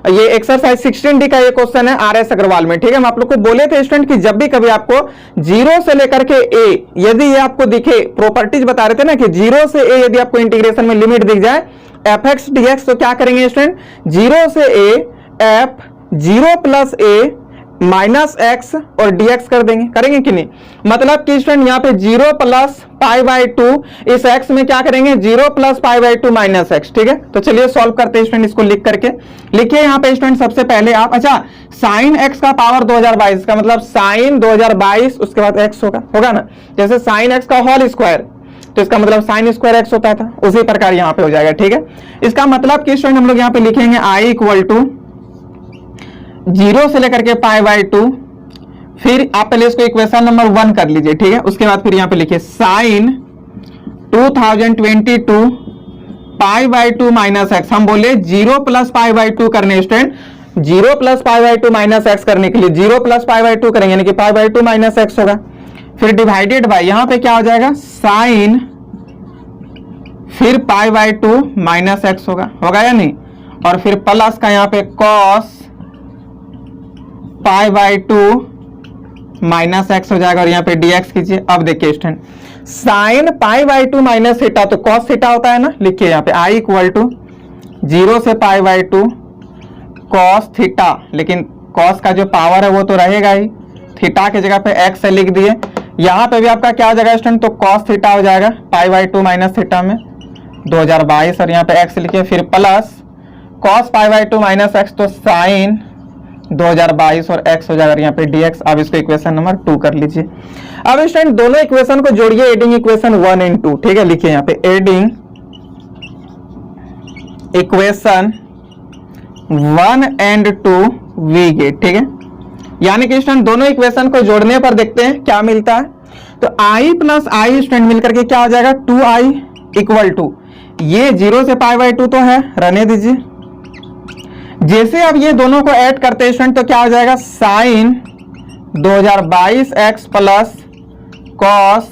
ये एक्सरसाइज 16D का ये क्वेश्चन है RS अग्रवाल में। ठीक है, हम आप लोग को बोले थे स्टूडेंट कि जब भी कभी आपको 0 से लेकर के a यदि ये आपको दिखे, प्रॉपर्टीज बता रहे थे ना कि 0 से a यदि आपको इंटीग्रेशन में लिमिट दिख जाए fx dx, तो क्या करेंगे स्टूडेंट, 0 से a f 0 plus a minus x और dx कर देंगे, करेंगे कि नहीं। मतलब कि स्टूडेंट यहाँ पे 0 प्लस π/2, इस x में क्या करेंगे 0 प्लस π/2 माइनस एक्स। ठीक है, तो चलिए सॉल्व करते हैं स्टूडेंट, इसको लिख करके लिखिए यहाँ पे स्टूडेंट सबसे पहले आप, अच्छा साइन x का पावर 2022 का मतलब साइन 2022 उसके बाद x होगा ना, जैसे साइन x का होल स्क्वायर तो इसका मतलब साइन स्क्वायर x होता था, उसी प्रकार यहाँ पे हो जाएगा। ठीक है, इसका मतलब कि स्टूडेंट हम लोग यहाँ पे लिखेंगे i इक्वल टू 0 से लेकर के π/2, फिर आप पहले इसको इक्वेशन नंबर 1 कर लीजिए। ठीक है, उसके बाद फिर यहाँ पे लिखिए साइन 2022 π/2 माइनस एक्स, हम बोले 0 प्लस π/2 करने स्टूडेंट, 0 प्लस π/2 माइनस एक्स करने के लिए 0 प्लस π/2 करेंगे, यानी कि π/2 माइनस एक्स होगा, फिर डिवाइडेड बाय यहाँ पे क्या हो जाएगा साइन, फिर π/2 माइनस एक्स होगा या नहीं, और फिर प्लस का यहाँ पे कॉस π/2 माइनस एक्स हो जाएगा, और यहाँ पे dx कीजिए। अब देखिए स्टूडेंट साइन π/2 माइनस थीटा तो cos थीटा होता है ना, लिखिए यहाँ पे i इक्वल टू 0 से π/2 cos थीटा, लेकिन cos का जो पावर है वो तो रहेगा ही, थीटा की जगह पे x से लिख दिए। यहाँ पे भी आपका क्या हो जाएगा स्टूडेंट, तो cos थीटा हो जाएगा π/2 माइनस थीटा में 2022, और यहाँ पे x लिखिए, फिर प्लस cos π/2 माइनस एक्स तो साइन 2022 और x हो जाएगा यहाँ पे dx। अब इसको इक्वेशन नंबर 2 कर लीजिए। अब स्टूडेंट दोनों इक्वेशन को जोड़िए, एडिंग इक्वेशन 1 एंड 2। ठीक है, लिखिए यहाँ पे adding equation 1 and 2 we get. ठीक है, यानी कि स्टूडेंट दोनों इक्वेशन को जोड़ने पर देखते हैं क्या मिलता है, तो i प्लस आई स्टूडेंट मिलकर के क्या हो जाएगा 2i इक्वल टू, ये 0 से π/2 तो है, रहने दीजिए। जैसे अब ये दोनों को ऐड करते हैं स्टूडेंट तो क्या हो जाएगा sine 2022x plus cos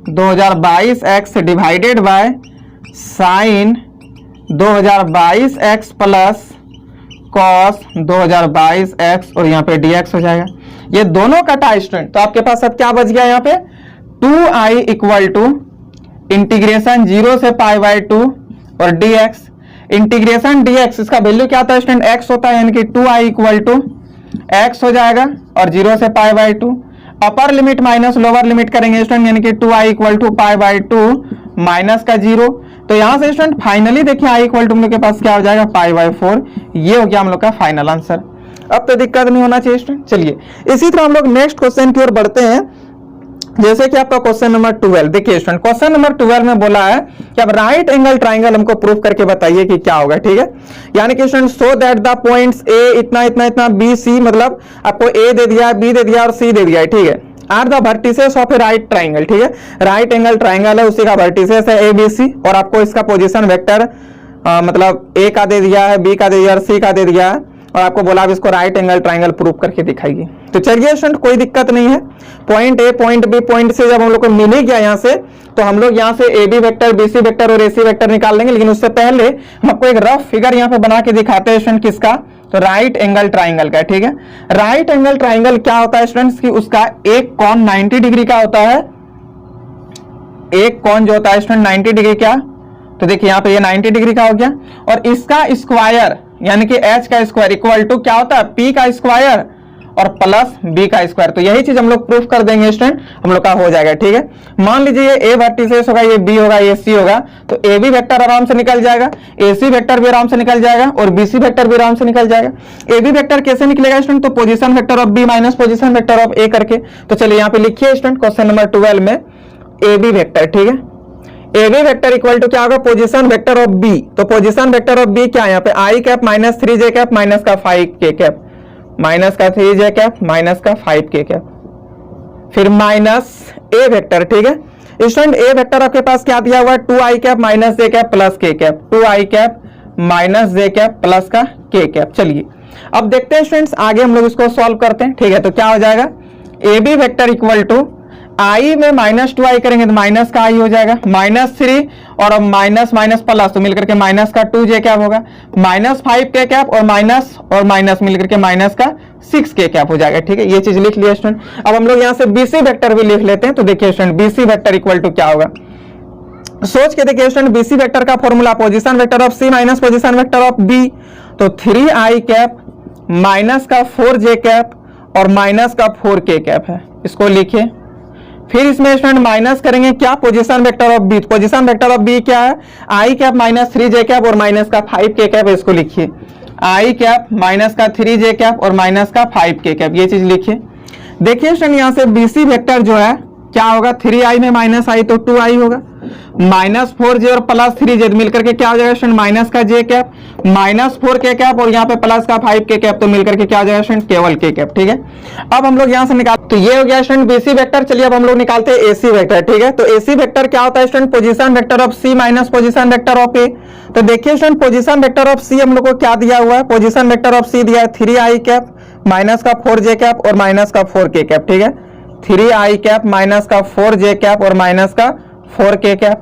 2022x divided by sine 2022x plus cos 2022 x और यहाँ पे dx हो जाएगा। ये दोनों कटा स्टूडेंट, तो आपके पास अब क्या बच गया यहाँ पे 2i इक्वल टू इंटीग्रेशन 0 से π/2 और dx। इंटीग्रेशन dx इसका वैल्यू क्या होता है स्टूडेंट, x होता है, यानी कि 2i इक्वल टू x हो जाएगा और 0 से π/2। Upper limit minus lower limit करेंगे स्टूडेंट, यानी कि 2i इक्वल टू π/2 माइनस का 0। तो यहां से स्टूडेंट फाइनली देखिए i इक्वल टू हम लोग के पास क्या हो जाएगा π/4। ये हो गया हम लोग का फाइनल आंसर। अब तो दिक्कत नहीं होना चाहिए स्टूडेंट। चलिए इसी तरह हम लोग नेक्स्ट क्वेश्चन की ओर बढ़ते हैं, जैसे कि आपका क्वेश्चन नंबर 12। देखिए स्टूडेंट क्वेश्चन नंबर 12 में बोला है कि अब राइट एंगल ट्राइंगल हमको प्रूफ करके बताइए कि क्या होगा। ठीक है, यानी कि student so that the points A इतना इतना इतना बी सी, मतलब आपको ए दे दिया, बी दे दिया और सी दे दिया है। ठीक है, are the vertices of a right triangle. ठीक है, राइट एंगल ट्राइंगल है, उसी का वर्टिसेस है ए बी सी, और आपको इसका पोजीशन वेक्टर मतलब ए का दे दिया है, बी का दे दिया और सी का दे दिया है, और आपको बोला अब इसको राइट एंगल ट्राइंगल प्रूफ करके दिखाएगी। तो चलिए स्टूडेंट कोई दिक्कत नहीं है, point A point B point से जब हम लोग को मिल ही गया यहाँ से, तो हम लोग यहाँ से A B vector, B C vector और ए सी वेक्टर निकाल लेंगे। लेकिन उससे पहले हम आपको एक रफ फिगर यहाँ पे बना के दिखाते हैं स्टूडेंट, किसका, तो राइट एंगल ट्राइंगल का। ठीक है, राइट एंगल ट्राइंगल क्या होता है स्टूडेंट्स की उसका एक कॉन 90 डिग्री का होता है। एक कॉन जो होता है स्टूडेंट 90 डिग्री का, तो देखिए यहाँ पे ये 90 डिग्री का हो गया, और इसका स्क्वायर यानी कि h का स्क्वायर इक्वल टू क्या होता है p का स्क्वायर और प्लस b का स्क्वायर। तो यही चीज हम लोग प्रूफ कर देंगे स्टूडेंट, हम लोग का हो जाएगा। ठीक है, मान लीजिए ये a वर्टिसेस होगा, ये b होगा, ये c होगा, तो a b वेक्टर आराम से निकल जाएगा, a c वेक्टर भी आराम से निकल जाएगा और b c वेक्टर भी आराम से निकल जाएगा। a b वेक्टर कैसे निकलेगा स्टूडेंट, तो position vector of b minus position vector of a करके। तो चलिए यहाँ पे लिखिए स्टूडेंट क्वेश्चन नंबर 12 में a b वेक्टर। ठीक है, A B vector equal to क्या होगा, पोजीशन वेक्टर ऑफ बी। तो पोजीशन वेक्टर ऑफ बी क्या है यहाँ पे, I cap minus 3j cap minus का 5k कैप, माइनस का 3j कैप माइनस का 5k कैप, फिर माइनस ए वेक्टर। ठीक है स्टूडेंट, ए वेक्टर आपके पास क्या दिया हुआ है, 2i cap minus j cap plus k cap, 2i cap minus j cap plus का k कैप। चलिए अब देखते हैं स्टूडेंट्स, आगे हम लोग इसको सॉल्व करते हैं। ठीक है, तो क्या हो जाएगा, A B vector equal to I में माइनस 2i करेंगे तो माइनस का i हो जाएगा, माइनस 3 और अब माइनस माइनस प्लस, तो मिलकर के माइनस का 2j कैप होगा, माइनस 5k कैप और माइनस मिलकर के माइनस का 6k कैप हो जाएगा। ठीक है, ये चीज लिख लिया स्टूडेंट। अब हम लोग यहाँ से BC वेक्टर भी लिख लेते हैं। तो देखिए student BC vector equal to क्या होगा, सोच के देखिए स्टूडेंट, BC वेक्टर का formula position vector of C माइनस पोजीशन वेक्टर ऑफ B, तो 3i कैप माइनस का 4j कैप और माइनस का 4k कैप है, इसको लिखिए। फिर इसमें स्टूडेंट माइनस करेंगे क्या, position vector of B. Position vector of B क्या है, आई कैप माइनस 3j कैप और माइनस का 5k कैप, इसको लिखिए। आई कैप माइनस का 3j कैप और माइनस का 5k कैप, ये चीज लिखिए। देखिए स्टूडेंट यहाँ से BC वेक्टर जो है क्या होगा, 3i में माइनस i तो 2i होगा, माइनस 4j और प्लस 3j मिलकर के क्या हो जाएगा स्टूडेंट, माइनस का j cap minus 4k cap और यहाँ पे प्लस का 5k कैप, तो मिलकर के क्या हो जाएगा स्टूडेंट, केवल k कैप। ठीक है, अब हम लोग यहाँ से निकाल, तो ये हो गया स्टूडेंट BC वेक्टर। चलिए अब हम लोग निकालते हैं AC वेक्टर। ठीक है, तो AC वेक्टर क्या होता है student, position vector of C माइनस पोजीशन वेक्टर ऑफ A। तो देखिए student position vector of C हम लोग को क्या दिया हुआ है, पोजीशन वेक्टर ऑफ C दिया है 3i कैप माइनस का 4j कैप और माइनस का 4k कैप। ठीक है, 3i कैप माइनस का 4j कैप और माइनस का 4k कैप,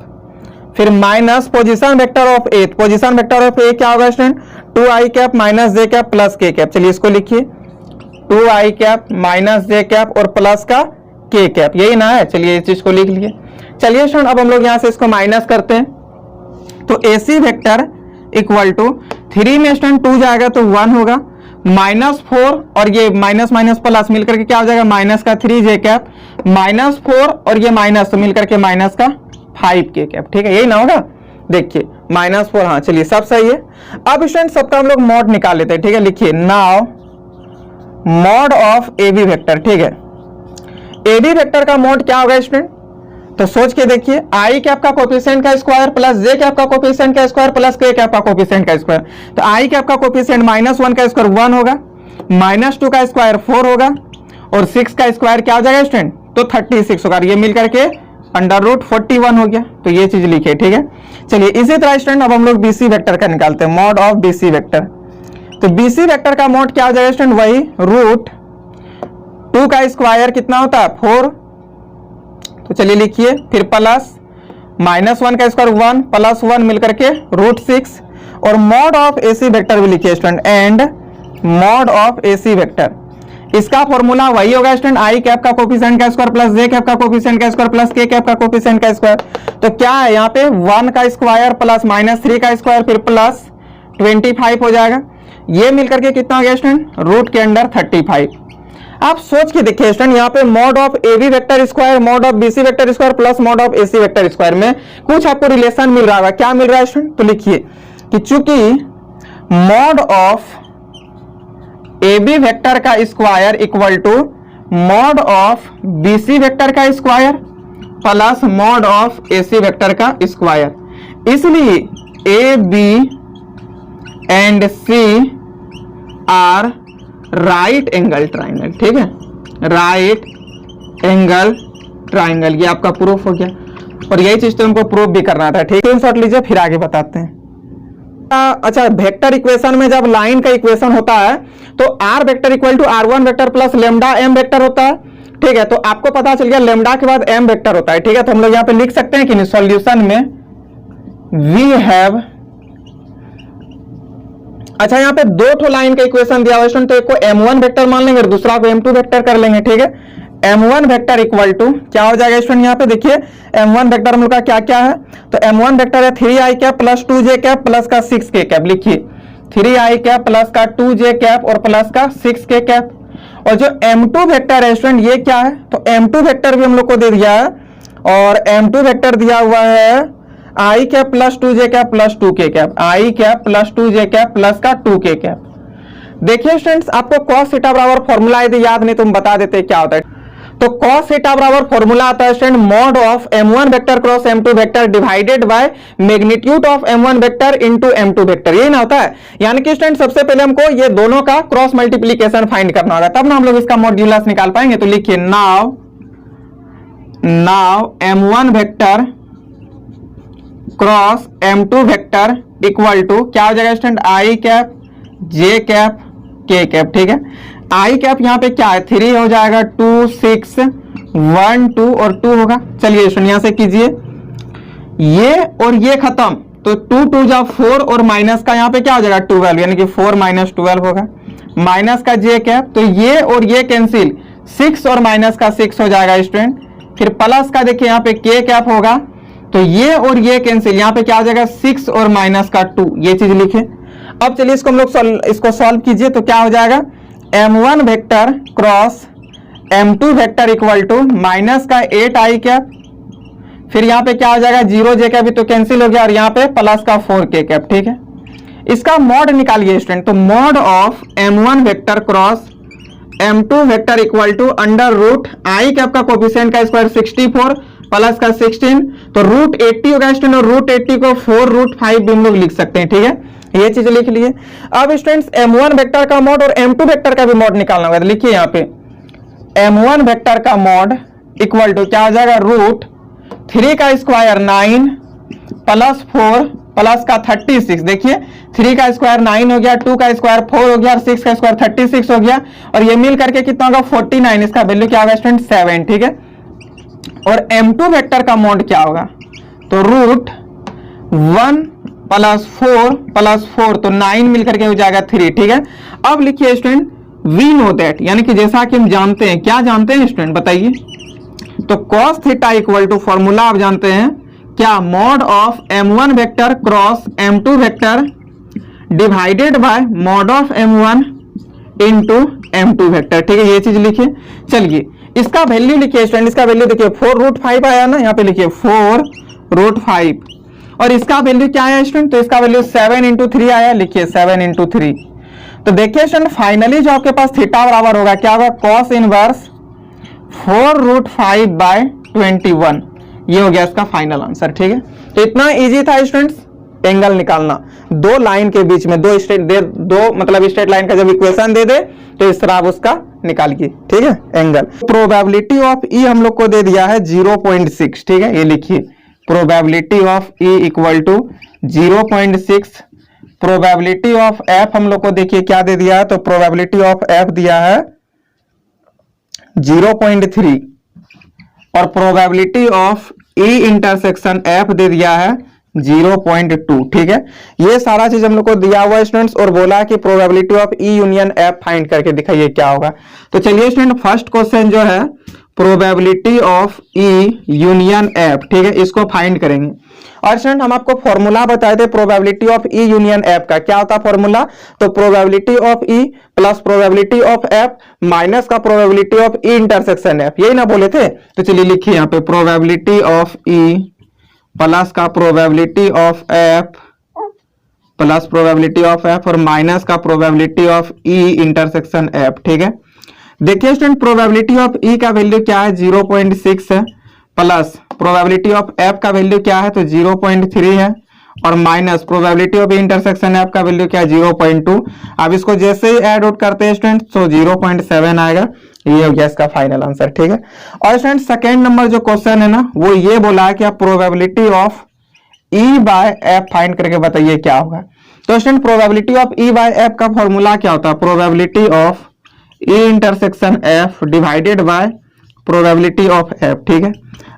फिर minus position vector of A. Position vector of A क्या होगा student, 2i cap minus j cap plus k cap. चलिए इसको लिखिए, 2i cap minus j cap और प्लस का k कैप, यही ना है। चलिए इस चीज को लिख लिए। चलिए स्टूडेंट अब हम लोग यहाँ से इसको माइनस करते हैं, तो AC वेक्टर इक्वल टू 3 में स्टूडेंट 2 जाएगा तो 1 होगा, माइनस 4 और ये माइनस माइनस प्लस मिलकर के क्या हो जाएगा, माइनस का 3j कैप माइनस 4 और ये माइनस तो मिलकर के माइनस का 5k कैप। ठीक है, यही ना होगा, देखिए माइनस 4। हाँ चलिए सब सही है। अब स्टूडेंट सबका हम लोग मॉड निकाल लेते हैं। ठीक है, लिखिए now mod of AB vector. ठीक है, AB वेक्टर का मॉड क्या होगा स्टूडेंट, तो सोच के देखिए, आई कैप का कोफिशिएंट का स्क्वायर प्लस जे कैप का कोफिशिएंट का स्क्वायर प्लस के कैप का कोफिशिएंट का स्क्वायर। तो आई कैप का कोफिशिएंट -1 का स्क्वायर 1 होगा, -2 का स्क्वायर 4 होगा और 6 का स्क्वायर क्या हो जाएगा स्टूडेंट, तो 36 होगा। ये मिलकर के √41 हो गया। तो ये चीज लिखिए। ठीक है, चलिए इसी तरह स्टूडेंट अब हम लोग BC वेक्टर का निकालते हैं, मॉड ऑफ BC वेक्टर। तो BC वेक्टर का मॉड क्या हो जाएगा स्टूडेंट, वही √2 का स्क्वायर कितना होता है 4। तो चलिए लिखिए, फिर प्लस -1 का स्क्वायर 1 + 1 मिलकर के √6 और मॉड ऑफ AC वेक्टर भी लिखिए student, and mod of AC vector. इसका फॉर्मूला वही होगा स्टूडेंट, आई कैप का कोफिशिएंट का स्क्वायर प्लस जे कैप का कोफिशिएंट का स्क्वायर प्लस के कैप का कोफिशिएंट का स्क्वायर। तो क्या है यहाँ पे 1 का स्क्वायर प्लस -3 का स्क्वायर फिर प्लस 25 हो जाएगा। ये मिलकर के कितना हो गया स्टूडेंट, रूट के अंडर 35। आप सोच के देखिए स्टूडेंट, यहाँ पे mod of A B vector square mod of B C vector square plus mod of A C vector square में कुछ आपको रिलेशन मिल रहा होगा। क्या मिल रहा है स्टूडेंट, तो लिखिए कि चूंकि mod of A B vector का square equal to mod of B C vector का square plus mod of A C vector का स्क्वायर, इसलिए A B and C are right angle triangle. ठीक है, राइट एंगल ट्राइंगल, ये आपका प्रूफ हो गया। और यही चीज तो हमको प्रूफ भी करना था। ठीक है, स्क्रीनशॉट लीजिए फिर आगे बताते हैं। अच्छा, वेक्टर इक्वेशन में जब लाइन का इक्वेशन होता है तो r vector equal to R1 vector plus lambda m vector होता है। ठीक है, तो आपको पता चल गया लेमडा के बाद एम वेक्टर होता है। ठीक है, तो हम लोग यहाँ पे लिख सकते हैं कि सॉल्यूशन में वी हैव, अच्छा यहाँ पे दो ठो लाइन का इक्वेशन दिया हुआ है, तो एक को m1 वेक्टर मान लेंगे और दूसरा को m2 वेक्टर कर लेंगे। ठीक है, m1 वेक्टर इक्वल टू क्या हो जाएगा स्टूडेंट, यहाँ पे देखिए m1 वेक्टर हम लोग का क्या क्या है, तो m1 वेक्टर है 3i cap plus 2j cap plus का 6k कैप। लिखिए 3i कैप प्लस का 2j कैप और प्लस का 6k कैप। और जो m2 वेक्टर है स्टूडेंट ये क्या है, तो m2 वेक्टर भी हम लोग को दे दिया है और m2 वेक्टर दिया हुआ है आई cap plus 2j cap plus 2k cap, I cap plus 2j cap plus का 2k कैप। देखिए स्टूडेंट्स, आपको cos थीटा बराबर फॉर्मूला यदि याद नहीं तो हम बता देते क्या होता है। तो cos थीटा बराबर फॉर्मूला आता है student mod of m1 vector cross m2 vector divided by magnitude of m1 vector into m2 vector, यही ना होता है। यानी कि स्टूडेंट सबसे पहले हमको ये दोनों का क्रॉस मल्टीप्लीकेशन फाइंड करना होगा, तब ना हम लोग इसका मॉड्यूलस निकाल पाएंगे। तो लिखिए now m1 vector cross m2 vector equal to क्या हो जाएगा student, i cap j cap k cap. ठीक है, आई कैप यहाँ पे क्या है 3 हो जाएगा, 2 6 1 2 और 2 होगा। चलिए स्टूडेंट यहाँ से कीजिए ये और ये खत्म, तो 2 2 जा 4 और माइनस का यहाँ पे क्या हो जाएगा 12, यानी कि 4 - 12 होगा। माइनस का जे कैप, तो ये और ये कैंसिल, 6 और माइनस का 6 हो जाएगा स्टूडेंट। फिर प्लस का देखिए यहाँ पे के कैप होगा, तो ये और ये कैंसिल, यहाँ पे क्या हो जाएगा 6 और माइनस का 2, ये चीज लिखे। अब चलिए इसको हम लोग इसको सॉल्व कीजिए, तो क्या हो जाएगा m1 vector cross m2 vector equal to minus का 8i कैप, फिर यहाँ पे क्या हो जाएगा 0j कैप, तो कैंसिल हो गया, और यहाँ पे प्लस का 4k कैप। ठीक है, इसका मॉड निकालिए स्टूडेंट, तो mod of m1 vector cross m2 vector equal to under root i cap का कोफिशिएंट का स्क्वायर 64 प्लस का 16, तो रूट 80 होगा स्टूडेंट, और रूट 80 को 4√5 भी हम लोग लिख सकते हैं। ठीक है, ये चीज लिख लिए। अब स्टूडेंट्स m1 वेक्टर का मॉड और m2 वेक्टर का भी मॉड निकालना होगा, तो लिखिए यहाँ पे m1 वेक्टर का मॉड इक्वल टू क्या हो जाएगा रूट 3 का स्क्वायर 9 प्लस 4 प्लस का 36। देखिए 3 का स्क्वायर 9 हो गया, 2 का स्क्वायर 4 हो गया और 6 का स्क्वायर 36 हो गया, और ये मिल करके कितना होगा 49। इसका वैल्यू क्या होगा स्टूडेंट 7। ठीक है, और m2 वेक्टर का मॉड क्या होगा, तो रूट 1 प्लस 4 प्लस 4, तो 9 मिलकर के हो जाएगा 3। ठीक है, अब लिखिए स्टूडेंट वी नो दैट, यानी कि जैसा कि हम जानते हैं, क्या जानते हैं स्टूडेंट बताइए, तो cos theta equal to formula आप जानते हैं क्या, mod of m1 vector cross m2 vector divided by mod of m1 into m2 vector. ठीक है, ये चीज लिखिए। चलिए इसका वैल्यू लिखिए स्टूडेंट, इसका वैल्यू देखिए 4√5 आया ना, यहाँ पे लिखिए 4√5, और इसका वैल्यू क्या आया स्टूडेंट, तो इसका वैल्यू 7 × 3 आया, लिखिए 7 × 3। तो देखिए स्टूडेंट फाइनली जो आपके पास थीटा बराबर होगा क्या होगा, cos इनवर्स 4√5/21, ये हो गया इसका फाइनल आंसर। ठीक है, तो इतना इजी था स्टूडेंट्स एंगल निकालना, दो लाइन के बीच में, दो स्ट्रेट लाइन का जब इक्वेशन दे दे तो इस तरह आप उसका निकालिए। ठीक है, एंगल। प्रोबेबिलिटी ऑफ ई हम लोग को दे दिया है 0.6। ठीक है, ये लिखिए probability of E equal to 0.6। Probability of F हम लोग को देखिए क्या दे दिया है, तो प्रोबेबिलिटी ऑफ एफ दिया है 0.3, और probability of E intersection F दे दिया है 0.2। ठीक है, ये सारा चीज हम लोग को दिया हुआ है स्टूडेंट्स, और बोला कि probability of E union F find करके दिखाइए क्या होगा। तो चलिए स्टूडेंट, फर्स्ट क्वेश्चन जो है probability of E union F, ठीक है, इसको फाइंड करेंगे। और स्टूडेंट हम आपको फॉर्मूला बताए थे probability of E union F का, क्या होता है फॉर्मूला? तो probability of E plus probability of F minus का probability of E intersection F, यही ना बोले थे? तो चलिए लिखिए यहाँ पे प्रोबेबिलिटी ऑफ ई प्लस का probability of F plus probability of F और माइनस का probability of E intersection F. ठीक है, देखिए स्टूडेंट, प्रोबेबिलिटी ऑफ ई का वैल्यू क्या है? 0.6 है, प्लस प्रोबेबिलिटी ऑफ एफ का वैल्यू क्या है? तो 0.3 है, और minus probability of intersection F का वैल्यू क्या है? 0.2। अब इसको जैसे ही ऐड आउट करते हैं स्टूडेंट तो 0.7 आएगा। ये हो गया इसका फाइनल आंसर। ठीक है, और स्टूडेंट सेकेंड नंबर जो क्वेश्चन है ना, वो ये बोला है कि आप probability of E bye F find करके बताइए क्या होगा। तो student probability of E bye F का फॉर्मूला क्या होता है? Probability of E intersection F divided by probability of F. ठीक है,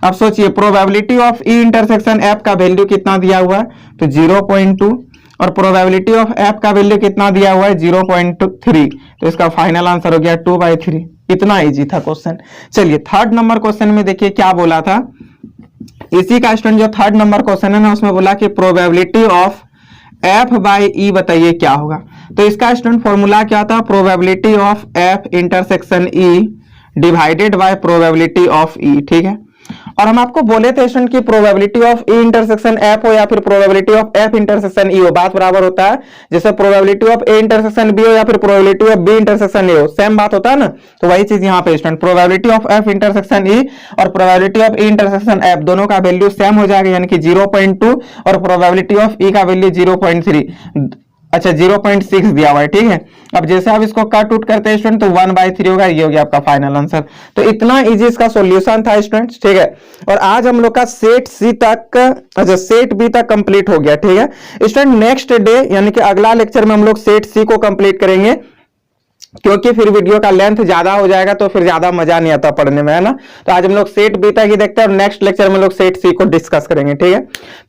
अब सोचिए probability of E intersection F का वैल्यू कितना दिया हुआ है? तो 0.2, और प्रोबेबिलिटी ऑफ एफ का वैल्यू कितना दिया हुआ है? 0.3। तो इसका फाइनल आंसर हो गया 2/3। इतना इजी था क्वेश्चन। चलिए थर्ड नंबर क्वेश्चन में देखिए क्या बोला था। इसी का स्टूडेंट जो थर्ड नंबर क्वेश्चन है ना, उसमें बोला कि probability of F by E बताइए क्या होगा। तो इसका स्टूडेंट फॉर्मूला क्या था? Probability of F intersection E divided by probability of E. ठीक है, और हम आपको बोले थे स्टूडेंट की probability of E intersection F हो या फिर probability of F intersection E हो, बात बराबर होता है। जैसे probability of A intersection B हो या फिर probability of B intersection A हो, सेम बात होता है ना। तो वही चीज यहाँ पे student probability of F intersection E और probability of E intersection F दोनों का वैल्यू सेम हो जाएगा, यानी कि 0.2, और प्रोबेबिलिटी ऑफ ई का वैल्यू 0.3, अच्छा 0.6 दिया हुआ है। ठीक है, अब जैसे आप इसको कट आउट करते हैं स्टूडेंट तो 1/3 होगा। ये हो गया आपका फाइनल आंसर। तो इतना इजी इसका सॉल्यूशन था स्टूडेंट्स। ठीक है, और आज हम लोग का सेट सी तक, अच्छा सेट बी तक कंप्लीट हो गया। ठीक है स्टूडेंट, नेक्स्ट डे यानी कि अगला लेक्चर में हम लोग सेट सी को कंप्लीट करेंगे, क्योंकि फिर वीडियो का लेंथ ज्यादा हो जाएगा तो फिर ज्यादा मजा नहीं आता पढ़ने में, है ना। तो आज हम लोग सेट बी तक ही देखते हैं और नेक्स्ट लेक्चर में लोग सेट सी को डिस्कस करेंगे। ठीक है,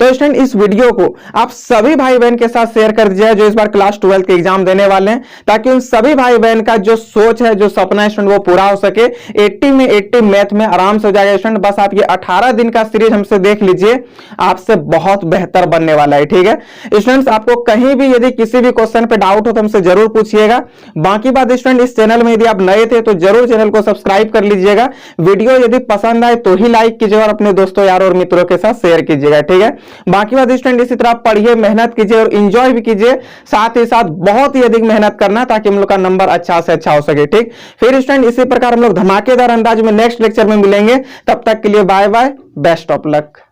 तो स्टूडेंट इस वीडियो को आप सभी भाई बहन के साथ शेयर कर दीजिए जो इस बार क्लास 12 के एग्जाम देने वाले हैं, ताकि उन सभी भाई बहन का जो सोच है, जो सपना है स्टूडेंट, वो पूरा हो सके। 80 में 80 मैथ में आराम से हो जाएगा स्टूडेंट। बस आप ये 18 दिन का सीरीज हमसे देख लीजिए, आपसे बहुत बेहतर बनने वाला है। ठीक है स्टूडेंट्स, आपको कहीं भी यदि किसी भी क्वेश्चन पे डाउट हो तो हमसे जरूर पूछिएगा। बाकी बात स्टूडेंट, इस चैनल में यदि आप नए थे तो जरूर चैनल को सब्सक्राइब कर लीजिएगा। वीडियो यदि पसंद आए तो ही लाइक कीजिए और अपने दोस्तों यार और मित्रों के साथ शेयर कीजिएगा। ठीक है, बाकी बात स्टूडेंट, इसी तरह पढ़िए, मेहनत कीजिए और एंजॉय भी कीजिए। साथ ही साथ बहुत ही अधिक मेहनत करना ताकि हम लोग का नंबर अच्छा से अच्छा हो सके। ठीक, फिर स्टूडेंट इसी प्रकार हम लोग धमाकेदार अंदाज में नेक्स्ट लेक्चर में मिलेंगे। तब तक के लिए bye bye, best of luck.